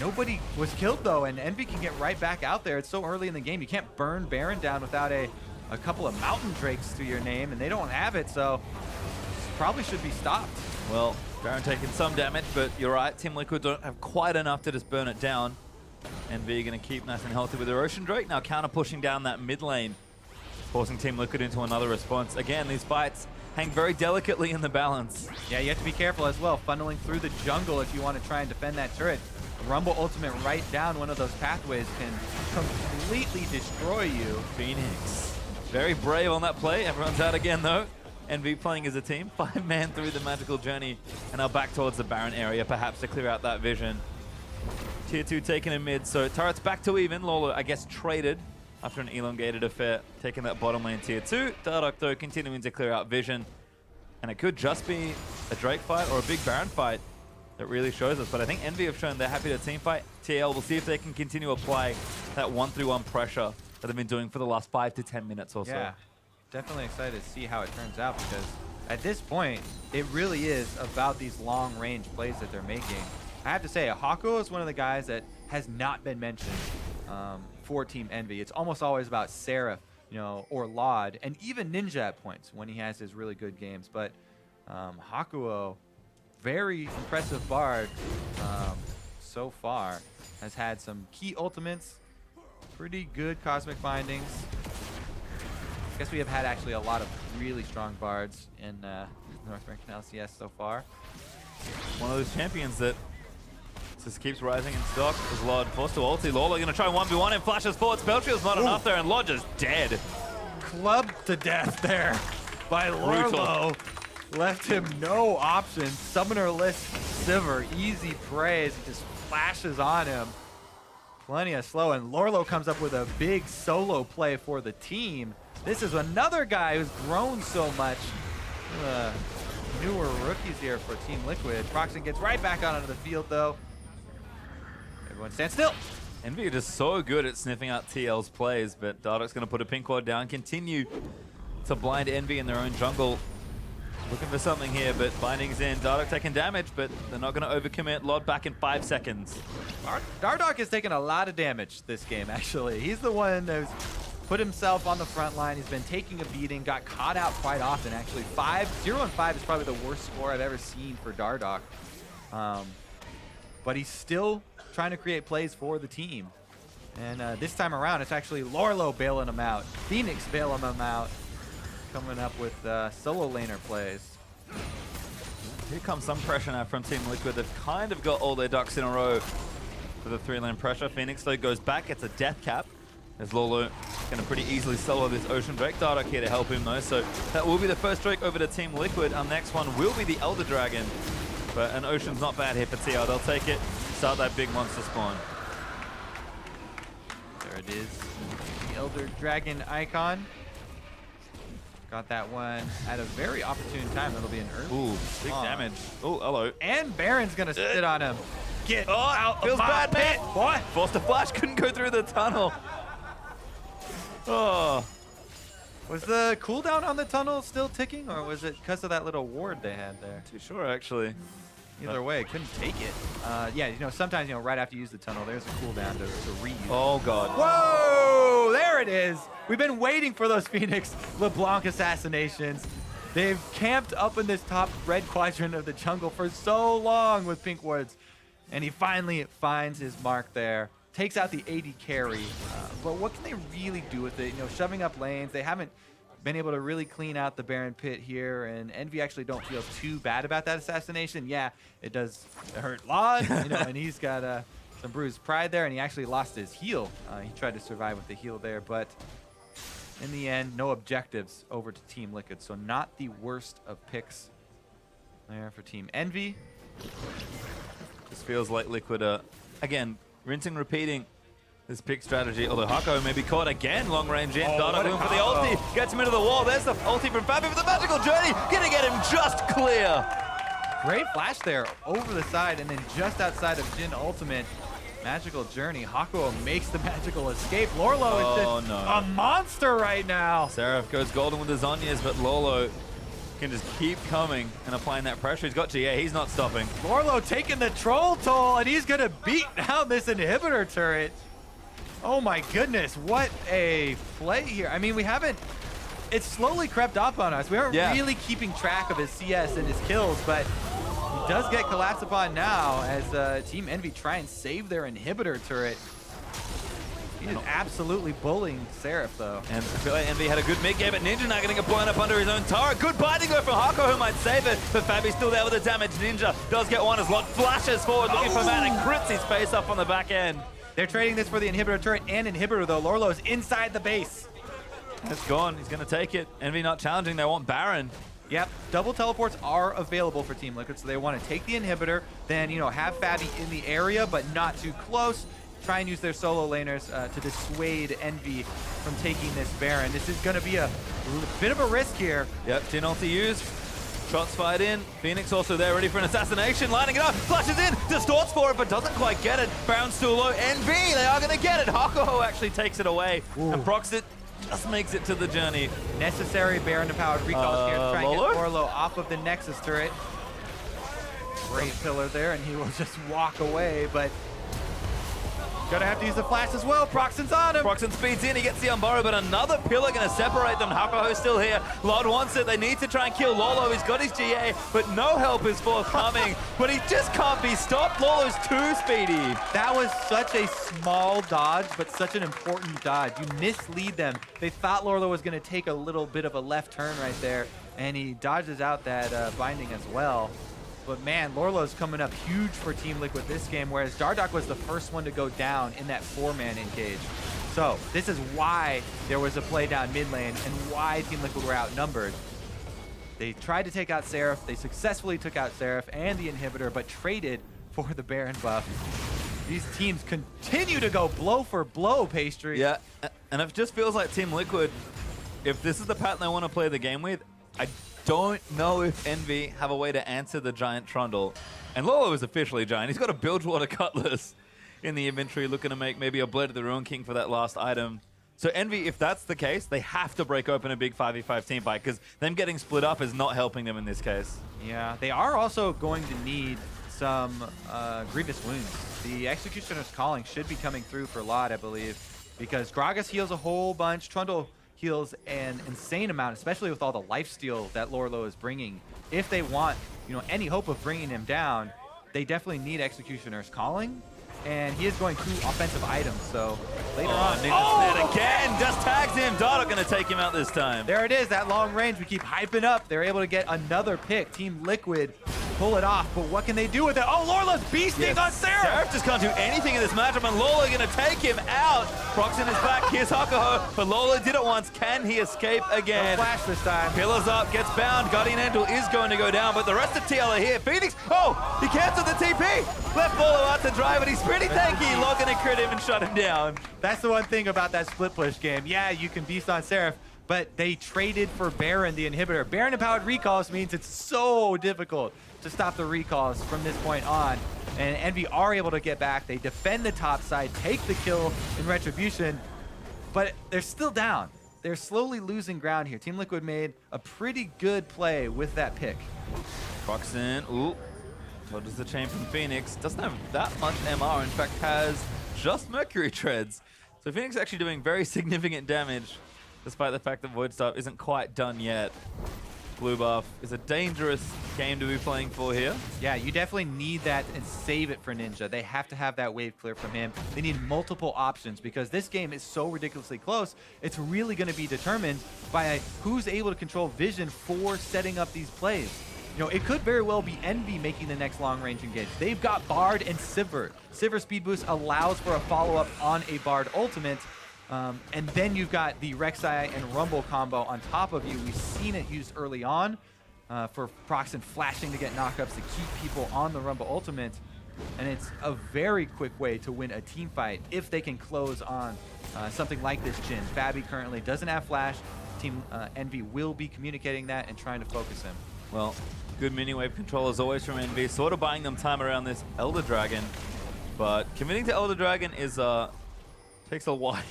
Nobody was killed though, and Envy can get right back out there. It's so early in the game. You can't burn Baron down without a couple of Mountain Drakes to your name, and they don't have it, so probably should be stopped. Well, Baron taking some damage, but you're right. Team Liquid don't have quite enough to just burn it down. Envy going to keep nice and healthy with their Ocean Drake. Now counter pushing down that mid lane, forcing Team Liquid into another response. Again, these fights hang very delicately in the balance. Yeah, you have to be careful as well, funneling through the jungle if you want to try and defend that turret. Rumble ultimate right down one of those pathways can completely destroy you. Phoenix, very brave on that play. Everyone's out again though. Envy playing as a team, 5-man through the magical journey, and now back towards the Baron area, perhaps to clear out that vision. Tier 2 taken in mid, so turret's back to even. Lolo, I guess, traded after an elongated affair, taking that bottom lane Tier 2. Dardoch, though, continuing to clear out vision. And it could just be a Drake fight or a big Baron fight. that really shows us. But I think Envy have shown they're happy to team fight. TL, we'll see if they can continue applying that 1-3-1 pressure that they've been doing for the last 5 to 10 minutes or so. Yeah, definitely excited to see how it turns out, because at this point, it really is about these long-range plays that they're making. I have to say, Hako is one of the guys that has not been mentioned for Team Envy. It's almost always about Seraph, or Laud, and even Ninja at points when he has his really good games. But Hakuo, very impressive Bard so far, has had some key ultimates, pretty good cosmic bindings. I guess we have had actually a lot of really strong Bards in North American LCS so far. One of those champions that just keeps rising in stock is Lod forced to ulti. Lola going to try 1v1 and flashes forward. Spell Shield's not enough there, and Lod just dead. Clubbed to death there by Lorlo. Left him no options. Summonerless Sivir, easy praise. He just flashes on him. Plenty of slow, and Lorlo comes up with a big solo play for the team. This is another guy who's grown so much. Newer rookies here for Team Liquid. Proxen gets right back out onto the field, though. Everyone stand still. Envy are just so good at sniffing out TL's plays, but Dardoch's going to put a pink ward down, continue to blind Envy in their own jungle. Looking for something here, but binding's in. Dardoch taking damage, but they're not going to overcommit. Lod back in 5 seconds. Dardoch has taken a lot of damage this game, actually. He's the one who's put himself on the front line. He's been taking a beating, got caught out quite often, actually. 0-5 is probably the worst score I've ever seen for Dardoch. But he's still trying to create plays for the team. And this time around, it's actually Lorlo bailing him out. Phoenix bailing him out. Coming up with solo laner plays. Here comes some pressure now from Team Liquid. They've kind of got all their ducks in a row for the 3-lane pressure. Phoenix, though, goes back, gets a death cap. As Lolo going to pretty easily solo this Ocean Drake. Dardoch here to help him, though. So that will be the first Drake over to Team Liquid. Our next one will be the Elder Dragon. But an Ocean's not bad here for TL. They'll take it, start that big monster spawn. There it is. The Elder Dragon icon. Got that one at a very opportune time. That'll be an early. Ooh, big damage. Oh, hello. And Baron's going to sit on him. Get out feels of my bad, pit, boy. Forced a flash, couldn't go through the tunnel. Oh. Was the cooldown on the tunnel still ticking, or was it because of that little ward they had there? Too sure, actually. Either way, couldn't take it. Yeah, sometimes, right after you use the tunnel, there's a cooldown to reuse. Oh, God. Whoa! There it is. We've been waiting for those Phoenix LeBlanc assassinations. They've camped up in this top red quadrant of the jungle for so long with pink wards. And he finally finds his mark there. Takes out the AD carry. But what can they really do with it? Shoving up lanes. They haven't been able to really clean out the Baron pit here, and Envy actually don't feel too bad about that assassination. Yeah, it does hurt Laud, and he's got some bruised pride there, and he actually lost his heal. He tried to survive with the heal there, but in the end, no objectives over to Team Liquid, so not the worst of picks there for Team Envy. This feels like Liquid are, again, rinsing, repeating this pick strategy, although Hako may be caught again, long range in. Dardoch looking for the ulti, gets him into the wall. There's the ulti from Fabi for the magical journey, gonna get him just clear. Great flash there over the side, and then just outside of Jin ultimate, magical journey. Hako makes the magical escape. Lorlo is just a monster right now. Seraph goes golden with the Zhonya's, but Lorlo can just keep coming and applying that pressure. He's got GA, he's not stopping. Lorlo taking the troll toll, and he's gonna beat down this inhibitor turret. Oh my goodness, what a play here. I mean, it's slowly crept up on us. We aren't really keeping track of his CS and his kills, but he does get collapsed upon now as Team Envy try and save their inhibitor turret. He is absolutely bullying Seraph, though. And I feel like Envy had a good mid-game, but Ninja now going to get blown up under his own turret. Good binding though from Hako, who might save it, but Fabi's still there with the damage. Ninja does get one as Lot flashes forward, looking for man and crits his face up on the back end. They're trading this for the inhibitor turret and inhibitor, though. Lorlo's inside the base. It's gone. He's going to take it. Envy not challenging. They want Baron. Yep, double teleports are available for Team Liquid, so they want to take the inhibitor, then, have Fabi in the area, but not too close. Try and use their solo laners to dissuade Envy from taking this Baron. This is going to be a bit of a risk here. Yep, Jin ulti used. Shots fired in. Phoenix also there, ready for an assassination. Lining it up. Flashes in. Distorts for it, but doesn't quite get it. Baron's still low. EnVy, they are going to get it. Hakuho actually takes it away. Ooh. And Proxit just makes it to the journey. Necessary Baron-empowered recalls here to try and get Lolo? Orlo off of the Nexus turret. Great pillar there, and he will just walk away, but gonna have to use the flash as well. Proxon's on him. Proxon speeds in, he gets the Unburrow, but another pillar gonna separate them. Hakuho's still here. Lod wants it. They need to try and kill Lolo. He's got his GA, but no help is forthcoming. But he just can't be stopped. Lolo's too speedy. That was such a small dodge, but such an important dodge. You mislead them. They thought Lolo was gonna take a little bit of a left turn right there, and he dodges out that binding as well. But man, Lorlo's coming up huge for Team Liquid this game, whereas Dardoch was the first one to go down in that 4-man engage. So this is why there was a play down mid lane and why Team Liquid were outnumbered. They tried to take out Seraph. They successfully took out Seraph and the inhibitor, but traded for the Baron buff. These teams continue to go blow for blow, Pastry. Yeah, and it just feels like Team Liquid, if this is the pattern they want to play the game with, I don't know if EnVy have a way to answer the giant Trundle. And Lolo is officially giant. He's got a Bilgewater Cutlass in the inventory, looking to make maybe a Blade of the Ruin King for that last item. So EnVy, if that's the case, they have to break open a big 5v5 team fight, because them getting split up is not helping them in this case. Yeah, they are also going to need some grievous wounds. The Executioner's Calling should be coming through for Lod, I believe, because Gragas heals a whole bunch. Trundle heals an insane amount, especially with all the lifesteal that Lorlo is bringing. If they want, any hope of bringing him down, they definitely need Executioner's Calling, and he is going through offensive items, so later on. Oh, again, just tags him. Dardoch gonna take him out this time. There it is, that long range we keep hyping up. They're able to get another pick. Team Liquid pull it off, but what can they do with it? Oh, Lorlo's beasting on Seraph! Seraph just can't do anything in this matchup, and Lolo gonna take him out. Proxon is back, here's Hakuho, but Lolo did it once. Can he escape again? No flash this time. Pillars up, gets bound. Guardian Angel is going to go down, but the rest of TL are here. Phoenix, he canceled the TP! Left Lolo out to dry, but he's pretty tanky. Log gonna crit him and shut him down. That's the one thing about that split push game. Yeah, you can beast on Seraph, but they traded for Baron, the inhibitor. Baron-empowered recalls means it's so difficult to stop the recalls from this point on. And EnVy are able to get back. They defend the top side, take the kill in retribution, but they're still down. They're slowly losing ground here. Team Liquid made a pretty good play with that pick. Proxon, so does the chain from Phoenix. Doesn't have that much MR, in fact has just Mercury Treads. So Phoenix actually doing very significant damage, despite the fact that Void Staff isn't quite done yet. Blue buff is a dangerous game to be playing for here. Yeah, you definitely need that and save it for Ninja. They have to have that wave clear from him. They need multiple options because this game is so ridiculously close. It's really going to be determined by who's able to control vision for setting up these plays. It could very well be EnVy making the next long-range engage. They've got Bard and Sivir. Sivir speed boost allows for a follow-up on a Bard ultimate. And then you've got the Rek'Sai and Rumble combo on top of you. We've seen it used early on for Proxon flashing to get knockups to keep people on the Rumble ultimate. And it's a very quick way to win a team fight if they can close on something like this Jhin. Fabi currently doesn't have flash. Team EnVy will be communicating that and trying to focus him. Well, good mini-wave control as always from EnVy, sort of buying them time around this Elder Dragon. But committing to Elder Dragon is takes a while.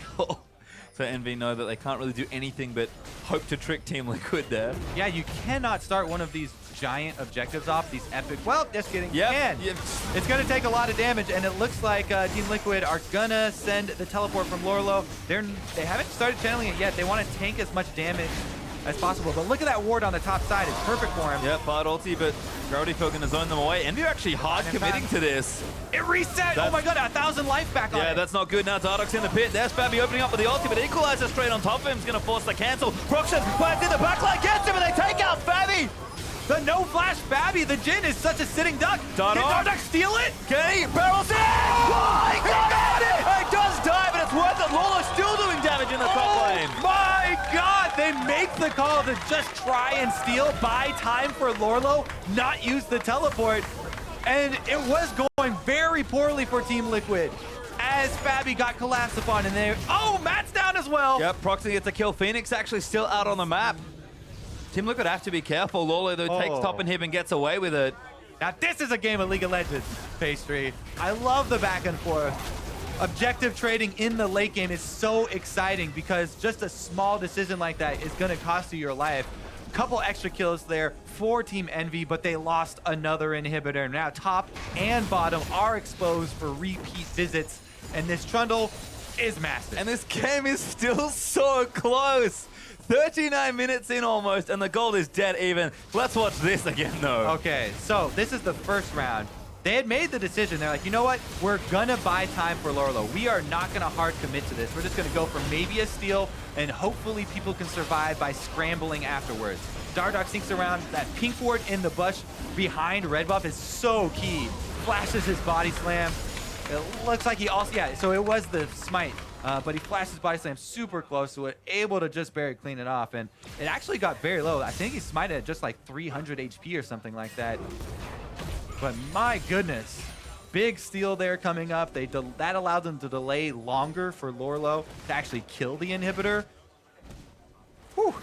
So EnVy know that they can't really do anything but hope to trick Team Liquid there. Yeah, you cannot start one of these giant objectives off, these epic. Well, just kidding. You can. Yep. It's going to take a lot of damage, and it looks like Team Liquid are going to send the teleport from Lorlo. They haven't started channeling it yet. They want to tank as much damage as possible. But look at that ward on the top side. It's perfect for him. Yep, Bard ulti, but Gravity Field going to zone them away. EnVy actually hard committing to this. It reset! Oh my god, 1,000 life back on it. Yeah, that's not good. Now Dardoch's in the pit. There's Fabi opening up with the ulti, but Equalizer straight on top of him is going to force the cancel. Proxon plants in the backline, gets him, and they take out Fabi! The no flash Fabi, the Jhin is such a sitting duck. Dardoch. Did Dardoch steal it? Can he? Barrels in! Oh, he got it! He does die, but it's worth it. Lolo's still doing damage in the top lane. My god, they make the call to just try and steal, buy time for Lorlo, not use the teleport. And it was going very poorly for Team Liquid as Fabi got collapsed upon in there. Oh, Matt's down as well. Yep, Proxy gets a kill. Phoenix actually still out on the map. Team Liquid have to be careful. Lolo, though, takes top inhib and gets away with it. Now this is a game of League of Legends, Pastry. I love the back and forth. Objective trading in the late game is so exciting because just a small decision like that is going to cost you your life. Couple extra kills there for Team Envy, but they lost another inhibitor. Now top and bottom are exposed for repeat visits, and this Trundle is massive. And this game is still so close. 39 minutes in almost, and the gold is dead even. Let's watch this again, though. Okay, so this is the first round. They had made the decision. They're like, you know what? We're going to buy time for Lorlo. We are not going to hard commit to this. We're just going to go for maybe a steal, and hopefully people can survive by scrambling afterwards. Dardoch sinks around. That pink ward in the bush behind Red Buff is so key. Flashes his body slam. It looks like he also, yeah, so it was the smite. But he flashes body slam super close to it, able to just barely clean it off. And it actually got very low. I think he smited at just like 300 HP or something like that. But my goodness, big steal there coming up. That allowed them to delay longer for Lorlo to actually kill the inhibitor. Whew.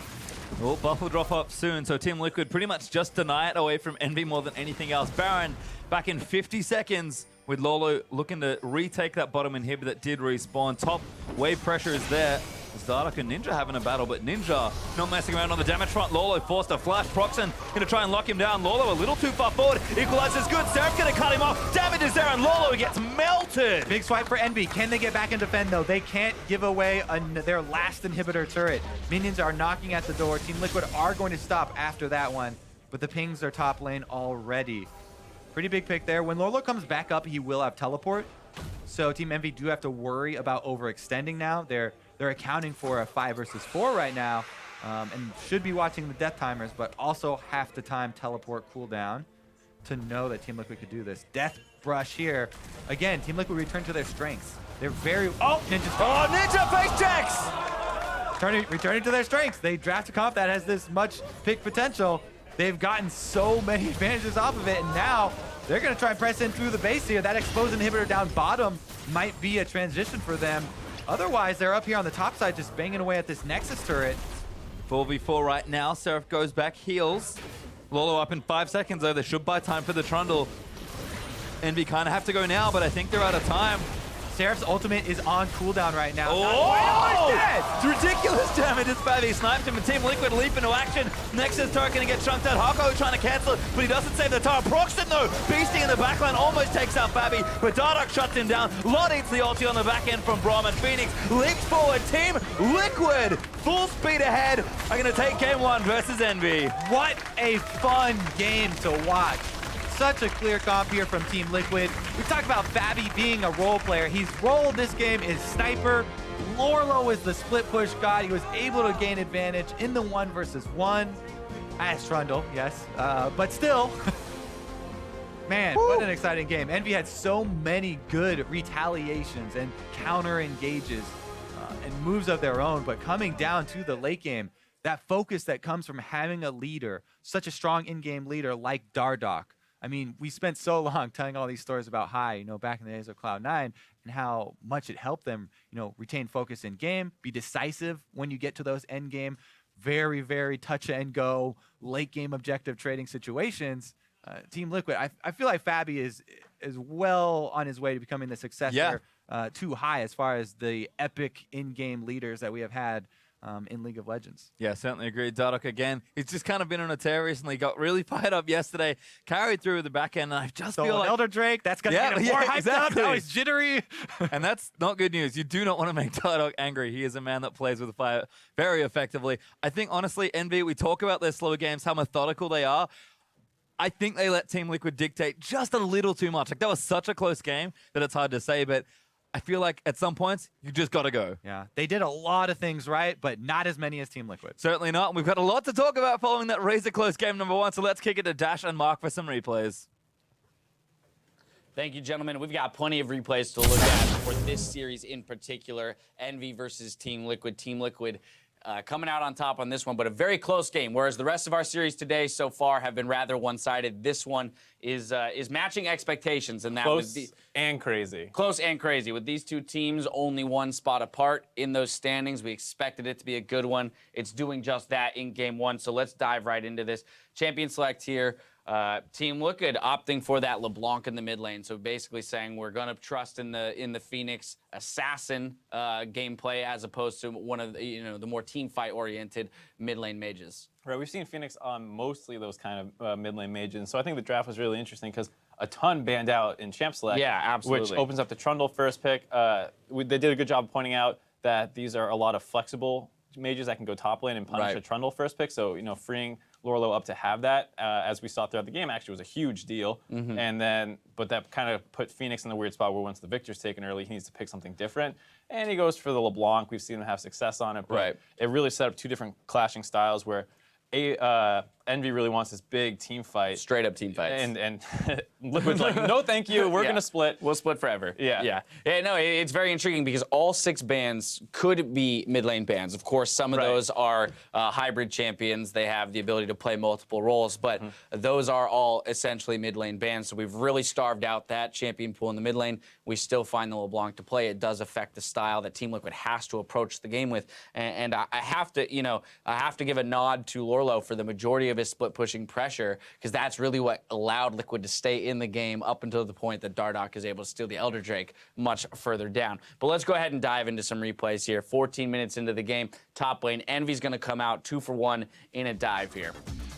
Well, buff will drop up soon, so Team Liquid pretty much just deny it away from Envy more than anything else. Baron back in 50 seconds with Lolo looking to retake that bottom inhibitor that did respawn. Top wave pressure is there. Dardoch and Ninja having a battle, but Ninja not messing around on the damage front. Lolo forced a flash. Proxen gonna try and lock him down. Lolo a little too far forward. Equalizer's good. Seraph's gonna cut him off. Damage is there, and Lolo gets melted. Big swipe for Envy. Can they get back and defend, though? They can't give away their last inhibitor turret. Minions are knocking at the door. Team Liquid are going to stop after that one, but the pings are top lane already. Pretty big pick there. When Lolo comes back up, he will have teleport. So Team Envy do have to worry about overextending now. They're accounting for a 5 versus 4 right now, and should be watching the death timers, but also half the time teleport cooldown to know that Team Liquid could do this. Death brush here. Again, Team Liquid return to their strengths. They're very... Oh, Ninja's... Oh, Ninja face checks! Returning to their strengths. They draft a comp that has this much pick potential. They've gotten so many advantages off of it, and now they're going to try and press in through the base here. That exposed inhibitor down bottom might be a transition for them. Otherwise, they're up here on the top side just banging away at this Nexus turret. 4v4 right now. Seraph goes back, heals. Lolo up in 5 seconds, though. They should buy time for the Trundle. Envy kind of have to go now, but I think they're out of time. Seraph's ultimate is on cooldown right now. Oh! It's ridiculous damage. It's Babby sniped him, and Team Liquid leap into action. Nexus turret gonna get chunked out. Hako trying to cancel it, but he doesn't save the tower. Proxen, though, beasting in the backline, almost takes out Babby, but Dardoch shuts him down. Lot eats the ulti on the back end from Braum, and Phoenix leaps forward. Team Liquid, full speed ahead, are gonna take game 1 versus Envy. What a fun game to watch. Such a clear comp here from Team Liquid. We talked about Babby being a role player. He's role this game is sniper. Lorlo is the split push god. He was able to gain advantage in the 1 versus 1. As Trundle, yes. But still, man, what an exciting game. Envy had so many good retaliations and counter engages and moves of their own, but coming down to the late game, that focus that comes from having a leader, such a strong in-game leader like Dardoch. I mean, we spent so long telling all these stories about High, back in the days of Cloud9, and how much it helped them, retain focus in game, be decisive when you get to those end game, very, very touch and go, late game objective trading situations. Team Liquid, I feel like Fabi is well on his way to becoming the successor to High as far as the epic in-game leaders that we have had in League of Legends. Yeah, certainly agree. Dardoch again, he's just kind of been on a tear recently. Got really fired up yesterday, carried through the back end, and I just feel like Elder Drake, that's gonna get him more hyped up. Now he's jittery. And that's not good news. You do not want to make Dardoch angry. He is a man that plays with fire very effectively. I think honestly, Envy, we talk about their slow games, how methodical they are. I think they let Team Liquid dictate just a little too much. Like, that was such a close game that it's hard to say, but I feel like at some points, you just got to go. Yeah, they did a lot of things right, but not as many as Team Liquid. Certainly not. We've got a lot to talk about following that razor-close game number 1, so let's kick it to Dash and Mark for some replays. Thank you, gentlemen. We've got plenty of replays to look at for this series in particular. Envy versus Team Liquid. Team Liquid coming out on top on this one, but a very close game. Whereas the rest of our series today so far have been rather one-sided, this one is matching expectations, and that was and crazy. Close and crazy. With these two teams only one spot apart in those standings, we expected it to be a good one. It's doing just that in game one. So let's dive right into this. Champion select here. Team Liquid opting for that LeBlanc in the mid lane. So basically saying we're going to trust in the Phoenix assassin gameplay as opposed to one of the more team fight oriented mid lane mages. Right, we've seen Phoenix on mostly those kind of mid lane mages. So I think the draft was really interesting because a ton banned out in Champ Select. Yeah, absolutely. Which opens up the Trundle first pick. They did a good job pointing out that these are a lot of flexible mages that can go top lane and punish a Trundle first pick. So, freeing Lorlo up to have that, as we saw throughout the game, actually was a huge deal. But that kind of put Phoenix in the weird spot where once the Victor's taken early, he needs to pick something different. And he goes for the LeBlanc. We've seen him have success on it. But it really set up two different clashing styles where Envy really wants this big team fight. Straight up team fights. And Liquid's like, no, thank you. We're going to split. We'll split forever. Yeah. No, it's very intriguing because all 6 bans could be mid lane bans. Of course, some of those are hybrid champions. They have the ability to play multiple roles, but those are all essentially mid lane bans. So we've really starved out that champion pool in the mid lane. We still find the LeBlanc to play. It does affect the style that Team Liquid has to approach the game with. And I have to give a nod to Lorlo for the majority of his split pushing pressure, because that's really what allowed Liquid to stay in the game up until the point that Dardoch is able to steal the Elder Drake much further down. But let's go ahead and dive into some replays here. 14 minutes into the game, top lane, Envy's going to come out 2 for 1 in a dive here.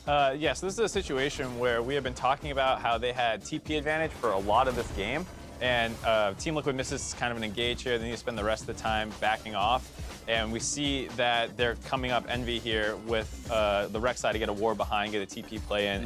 So this is a situation where we have been talking about how they had TP advantage for a lot of this game, and Team Liquid misses kind of an engage here. They need to spend the rest of the time backing off. And we see that they're coming up Envy here with the Rex side to get a war behind, get a TP play in.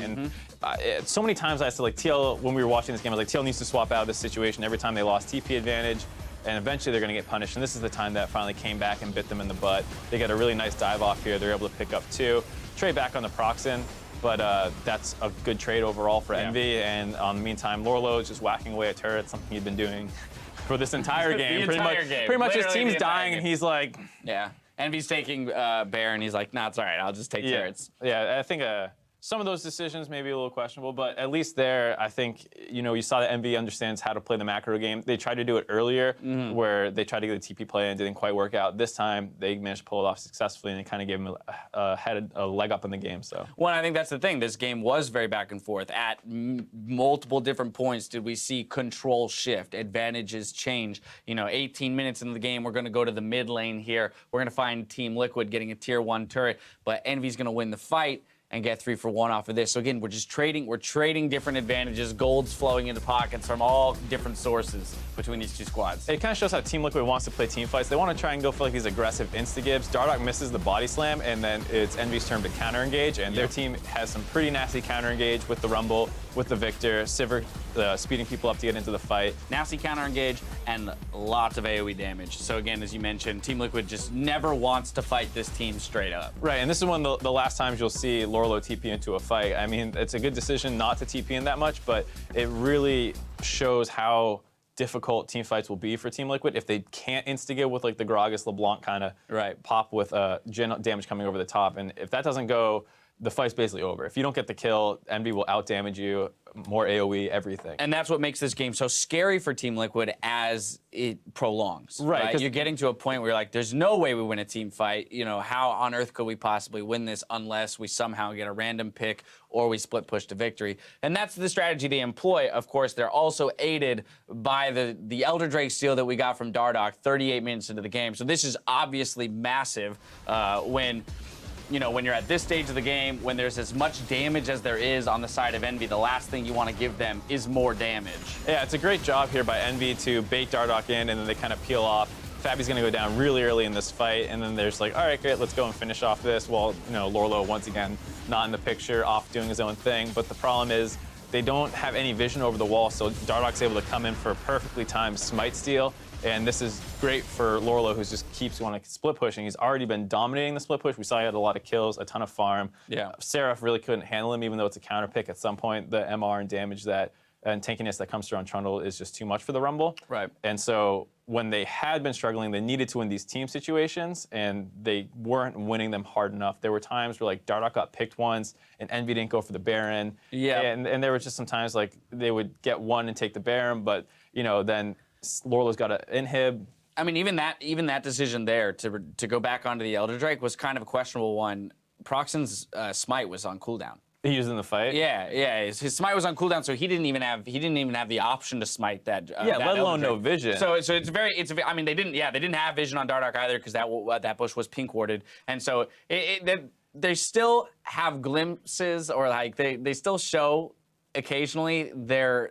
And so many times I said, like, TL, when we were watching this game, I was like, TL needs to swap out of this situation every time they lost TP advantage. And eventually they're going to get punished. And this is the time that finally came back and bit them in the butt. They get a really nice dive off here. They're able to pick up 2. Trade back on the Proxen. But that's a good trade overall for Envy. And in the meantime, Lorlo is just whacking away at turrets, something he'd been doing for this entire game. Pretty much his team's dying, and he's like... Yeah. Envy's taking Bear, and he's like, nah, it's all right. I'll just take turrets. Yeah, I think some of those decisions may be a little questionable, but at least there, I think, you saw that Envy understands how to play the macro game. They tried to do it earlier, where they tried to get a TP play and didn't quite work out. This time, they managed to pull it off successfully, and it kind of gave them a leg up in the game. So. Well, I think that's the thing. This game was very back and forth. At multiple different points did we see control shift, advantages change. 18 minutes into the game, we're going to go to the mid lane here. We're going to find Team Liquid getting a tier 1 turret, but Envy's going to win the fight and get 3 for 1 off of this. So again, we're trading different advantages. Gold's flowing into pockets from all different sources between these two squads. It kind of shows how Team Liquid wants to play team fights. They want to try and go for like these aggressive insta-gives. Dardoch misses the body slam, and then it's Envy's turn to counter engage, and their team has some pretty nasty counter engage with the Rumble, with the Victor, Sivir speeding people up to get into the fight. Nasty counter engage and lots of AoE damage. So again, as you mentioned, Team Liquid just never wants to fight this team straight up. Right, and this is one of the last times you'll see Lorlo TP into a fight. I mean, it's a good decision not to TP in that much, but it really shows how difficult team fights will be for Team Liquid if they can't instigate with like the Gragas LeBlanc kind of pop with gen damage coming over the top. And if that doesn't go, the fight's basically over. If you don't get the kill, Envy will out-damage you, more AoE, everything. And that's what makes this game so scary for Team Liquid as it prolongs. Right? You're getting to a point where you're like, there's no way we win a team fight. How on earth could we possibly win this unless we somehow get a random pick or we split push to victory? And that's the strategy they employ. Of course, they're also aided by the Elder Drake steal that we got from Dardoch 38 minutes into the game. So this is obviously massive when you're at this stage of the game, when there's as much damage as there is on the side of Envy, the last thing you want to give them is more damage. Yeah, it's a great job here by Envy to bait Dardoch in, and then they kind of peel off. Fabi's going to go down really early in this fight, and then there's like, all right, great, let's go and finish off this. Well, Lorlo, once again, not in the picture, off doing his own thing. But the problem is they don't have any vision over the wall, so Dardoch's able to come in for a perfectly timed smite steal. And this is great for Lorlo, who just keeps wanting to split pushing. He's already been dominating the split push. We saw he had a lot of kills, a ton of farm. Yeah. Seraph really couldn't handle him, even though it's a counter pick at some point. The MR and damage that and tankiness that comes through on Trundle is just too much for the Rumble. Right. And so when they had been struggling, they needed to win these team situations, and they weren't winning them hard enough. There were times where like Dardoch got picked once, and Envy didn't go for the Baron. Yeah. And there were just some times like they would get one and take the Baron, but then Lorlo's got an inhib. I mean, even that decision there to go back onto the Elder Drake was kind of a questionable one. Proxon's smite was on cooldown. He used in the fight. Yeah. His smite was on cooldown, so he didn't even have the option to smite that. Yeah, that let alone Elder no Drake. vision. So I mean, they didn't have vision on Dardoch either because that bush was pink warded, and so they still have glimpses, or like they still show occasionally their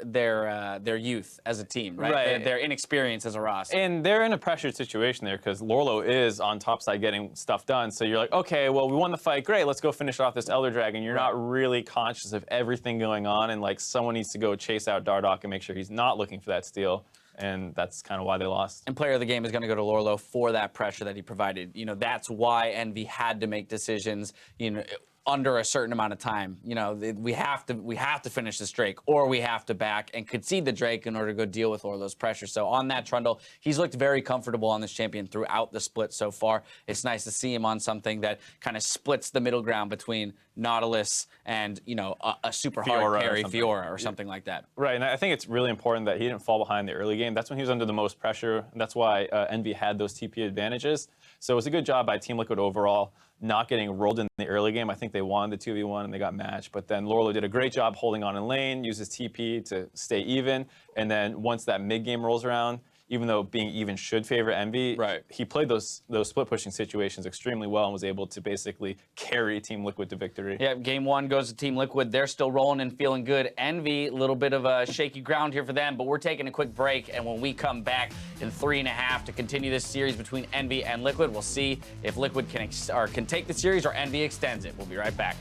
youth as a team, right? Right. Their inexperience as a roster. And they're in a pressured situation there because Lorlo is on top side getting stuff done. So you're like, okay, well, we won the fight. Great, let's go finish off this Elder Dragon. You're not really conscious of everything going on, and like someone needs to go chase out Dardoch and make sure he's not looking for that steal. And that's kind of why they lost. And player of the game is going to go to Lorlo for that pressure that he provided. That's why Envy had to make decisions, under a certain amount of time. We have to finish this Drake, or we have to back and concede the Drake in order to go deal with Lorlo's pressure. So on that Trundle, he's looked very comfortable on this champion throughout the split so far. It's nice to see him on something that kind of splits the middle ground between Nautilus and a super hard carry Fiora or something like that. Right, and I think it's really important that he didn't fall behind the early game. That's when he was under the most pressure. And that's why Envy had those TP advantages. So it was a good job by Team Liquid overall, not getting rolled in the early game. I think they won the 2v1 and they got matched. But then Lorlo did a great job holding on in lane, used his TP to stay even. And then once that mid game rolls around, even though being even should favor Envy, he played those split pushing situations extremely well and was able to basically carry Team Liquid to victory. Yeah, game one goes to Team Liquid. They're still rolling and feeling good. Envy, a little bit of a shaky ground here for them, but we're taking a quick break, and when we come back in 3.5 to continue this series between Envy and Liquid, we'll see if Liquid can take the series or Envy extends it. We'll be right back.